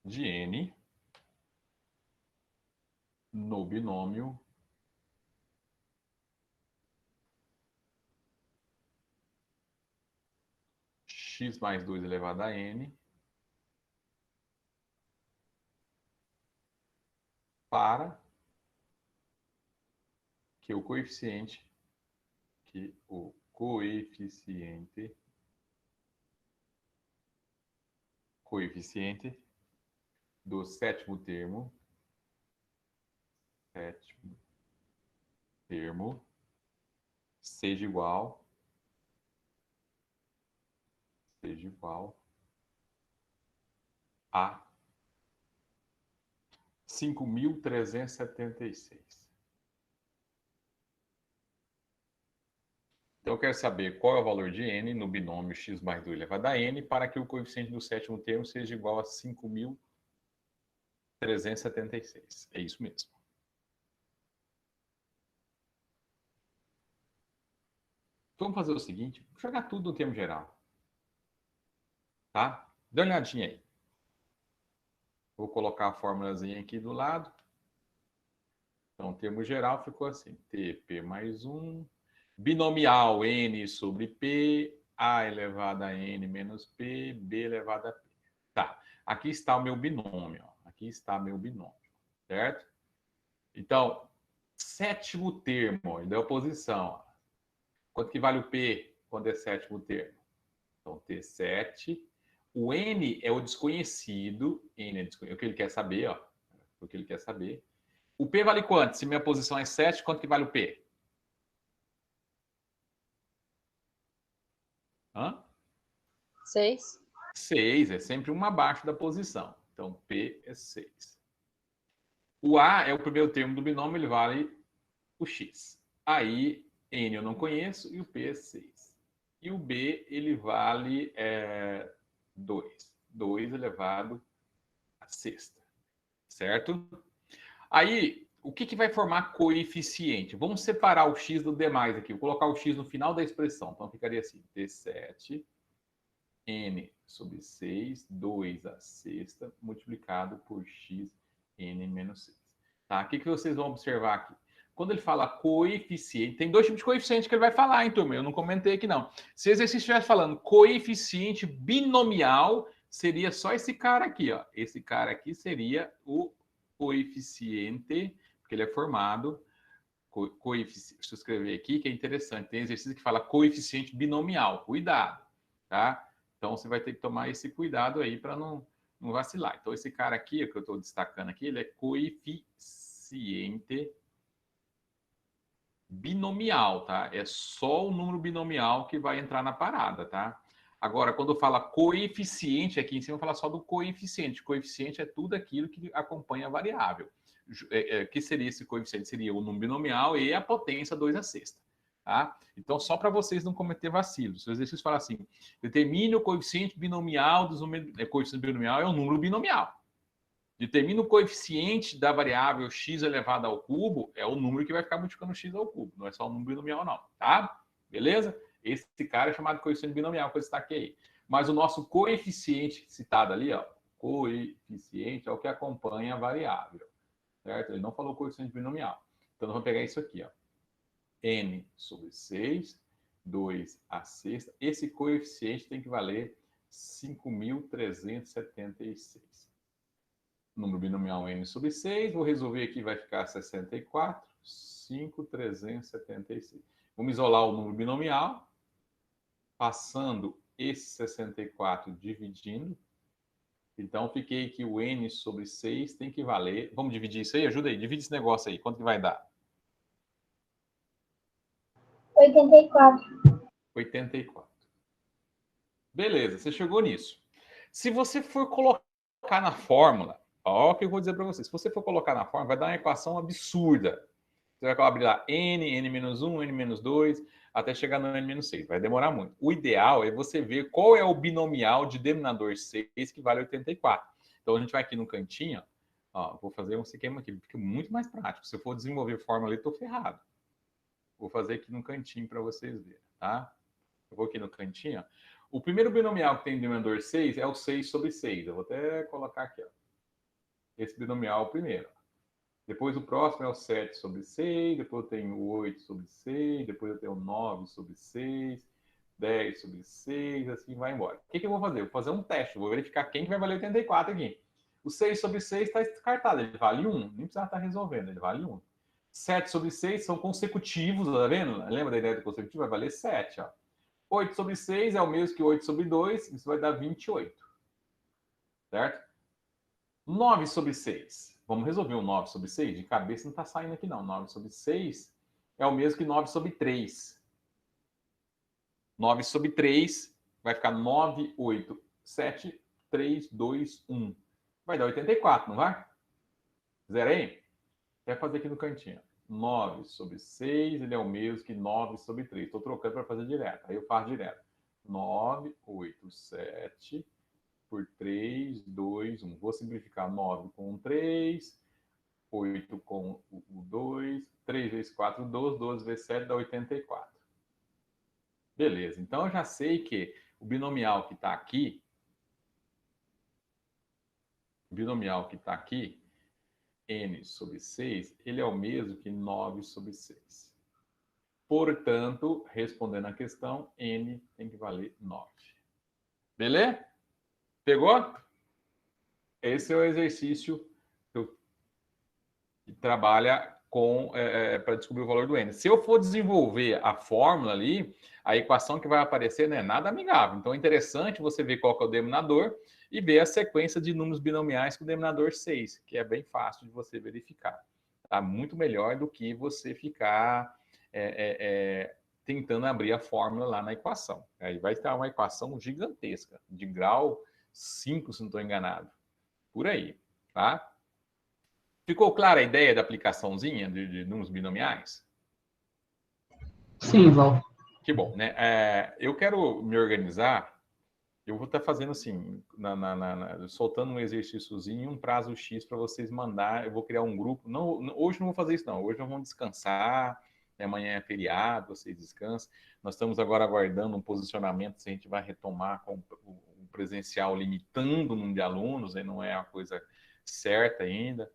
de n no binômio x mais 2 elevado a n para que o coeficiente do sétimo termo seja igual a 5.376. Então, eu quero saber qual é o valor de n no binômio x mais 2 elevado a n para que o coeficiente do sétimo termo seja igual a 5.376. É isso mesmo. Vamos fazer o seguinte, vou jogar tudo no termo geral. Tá? Dá uma olhadinha aí. Vou colocar a formulazinha aqui do lado. Então, o termo geral ficou assim. TP mais 1, binomial n sobre p, a elevado a n menos p, b elevado a p. Tá, aqui está o meu binômio. Aqui está meu binômio, certo? Então, sétimo termo, ele deu oposição. Quanto que vale o p quando é sétimo termo? Então, T7. O n é o desconhecido. N é o que ele quer saber, ó. O que ele quer saber. O P vale quanto? Se minha posição é 7, quanto que vale o P? Hã? 6. 6, é sempre uma abaixo da posição. Então, P é 6. O A é o primeiro termo do binômio, ele vale o X. Aí, N eu não conheço e o P é 6. E o B, ele vale 2. 2 elevado a sexta. Certo? Aí, o que vai formar coeficiente? Vamos separar o x do demais aqui. Vou colocar o x no final da expressão. Então, ficaria assim, T7, n sobre 6, 2 a sexta, multiplicado por x, n menos 6. Tá? O que vocês vão observar aqui? Quando ele fala coeficiente, tem dois tipos de coeficiente que ele vai falar, hein, turma? Eu não comentei aqui, não. Se o exercício estivesse falando coeficiente binomial, seria só esse cara aqui, ó. Esse cara aqui seria o coeficiente, porque ele é formado, coeficiente, deixa eu escrever aqui, que é interessante, tem exercício que fala coeficiente binomial, cuidado, tá? Então, você vai ter que tomar esse cuidado aí para não vacilar. Então, esse cara aqui, que eu estou destacando aqui, ele é coeficiente binomial, tá? É só o número binomial que vai entrar na parada, tá? Agora, quando fala coeficiente, aqui em cima fala só do coeficiente. Coeficiente é tudo aquilo que acompanha a variável. Que seria esse coeficiente? Seria o número binomial e a potência 2 a sexta. Tá? Então, só para vocês não cometer vacilos. Se o exercício fala assim, determine o coeficiente binomial dos números... Coeficiente binomial é um número binomial. Determina o coeficiente da variável x elevado ao cubo, é o número que vai ficar multiplicando x ao cubo. Não é só um número binomial, não. Tá? Beleza? Esse cara é chamado coeficiente binomial, que eu destaquei aí. Mas o nosso coeficiente citado ali, ó, coeficiente é o que acompanha a variável. Certo? Ele não falou coeficiente binomial. Então, nós vamos pegar isso aqui, ó. N sobre 6, 2 a sexta. Esse coeficiente tem que valer 5.376. Número binomial N sobre 6. Vou resolver aqui, vai ficar 64. 5.376. Vamos isolar o número binomial. Passando esse 64 dividindo. Então, fiquei que o N sobre 6 tem que valer... Vamos dividir isso aí? Ajuda aí. Divide esse negócio aí. Quanto que vai dar? 84. 84. Beleza, você chegou nisso. Se você for colocar na fórmula, ó o que eu vou dizer para você. Se você for colocar na fórmula, vai dar uma equação absurda. Você vai abrir lá n-1, n-2, até chegar no n-6. Vai demorar muito. O ideal é você ver qual é o binomial de denominador 6 que vale 84. Então, a gente vai aqui no cantinho, ó, vou fazer um esquema aqui, fica muito mais prático. Se eu for desenvolver fórmula ali, estou ferrado. Vou fazer aqui no cantinho para vocês verem, tá? Eu vou aqui no cantinho, ó. O primeiro binomial que tem denominador 6 é o 6 sobre 6. Eu vou até colocar aqui, ó. Esse binomial é o primeiro. Depois o próximo é o 7 sobre 6, depois eu tenho o 8 sobre 6, depois eu tenho o 9 sobre 6, 10 sobre 6, assim vai embora. O que eu vou fazer? Eu vou fazer um teste, vou verificar quem que vai valer 84 aqui. O 6 sobre 6 está descartado, ele vale 1, nem precisa estar resolvendo, ele vale 1. 7 sobre 6 são consecutivos, tá vendo? Lembra da ideia do consecutivo? Vai valer 7, ó. 8 sobre 6 é o mesmo que 8 sobre 2, isso vai dar 28. Certo? 9 sobre 6. Vamos resolver o 9 sobre 6? De cabeça não está saindo aqui, não. 9 sobre 6 é o mesmo que 9 sobre 3. 9 sobre 3 vai ficar 9, 8, 7, 3, 2, 1. Vai dar 84, não vai? Zero aí? Quer fazer aqui no cantinho. 9 sobre 6, ele é o mesmo que 9 sobre 3. Estou trocando para fazer direto. Aí eu faço direto. 9, 8, 7... por 3, 2, 1. Vou simplificar 9 com 3, 8 com o 2, 3 vezes 4, 12, 12 vezes 7 dá 84. Beleza, então eu já sei que o binomial que está aqui, n sobre 6, ele é o mesmo que 9 sobre 6. Portanto, respondendo a questão, n tem que valer 9. Beleza? Pegou? Esse é o exercício que trabalha com para descobrir o valor do n. Se eu for desenvolver a fórmula ali, a equação que vai aparecer não é nada amigável. Então é interessante você ver qual que é o denominador e ver a sequência de números binomiais com o denominador 6, que é bem fácil de você verificar. Tá? Muito melhor do que você ficar tentando abrir a fórmula lá na equação. Aí vai estar uma equação gigantesca, de grau 5, se não estou enganado. Por aí, tá? Ficou clara a ideia da aplicaçãozinha de números binomiais? Sim, Val. Que bom, né? Eu quero me organizar, eu vou estar fazendo assim, soltando um exercíciozinho, um prazo X para vocês mandar, eu vou criar um grupo. Não, hoje não vou fazer isso não, hoje nós vamos descansar, amanhã é feriado, vocês descansam. Nós estamos agora aguardando um posicionamento se a gente vai retomar com o presencial limitando o número de alunos, aí não é a coisa certa ainda.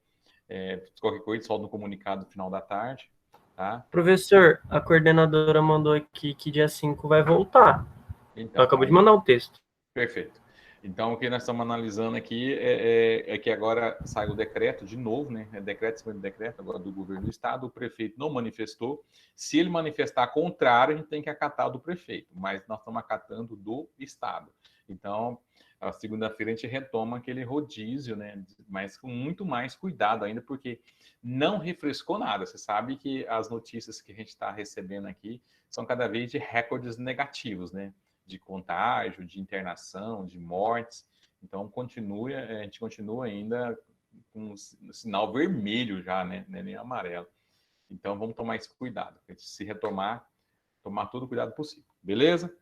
Qualquer coisa, solta no comunicado no final da tarde. Tá? Professor, a coordenadora mandou aqui que dia 5 vai voltar. Então, ela acabou de mandar um texto. Perfeito. Então, o que nós estamos analisando aqui é que agora sai o decreto de novo, né? Decreto em cima de decreto, agora do governo do estado. O prefeito não manifestou. Se ele manifestar contrário, a gente tem que acatar o do prefeito, mas nós estamos acatando do estado. Então, a segunda-feira a gente retoma aquele rodízio, né? Mas com muito mais cuidado ainda, porque não refrescou nada. Você sabe que as notícias que a gente está recebendo aqui são cada vez de recordes negativos, né? De contágio, de internação, de mortes. Então, a gente continua ainda com um sinal vermelho já, né? Não é nem amarelo. Então, vamos tomar esse cuidado. A gente se retomar, tomar todo o cuidado possível. Beleza?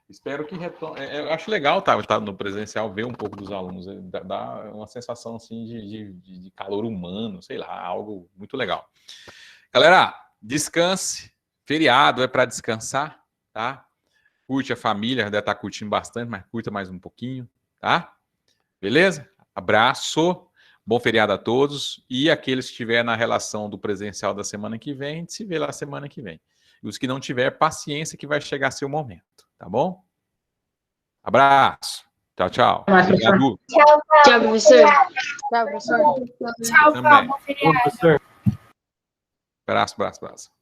Espero que retome. Eu acho legal tá no presencial, ver um pouco dos alunos. Dá uma sensação assim de calor humano, sei lá, algo muito legal. Galera, descanse. Feriado é para descansar, tá? Curte a família, deve estar curtindo bastante, mas curta mais um pouquinho, tá? Beleza? Abraço, bom feriado a todos. E aqueles que estiverem na relação do presencial da semana que vem, a gente se vê lá semana que vem. E os que não tiver, paciência que vai chegar seu momento, tá bom? Abraço. Tchau, tchau. Obrigado. Tchau, professor. Tchau, professor. Tchau, Val. Bom feriado. Professor. Abraço.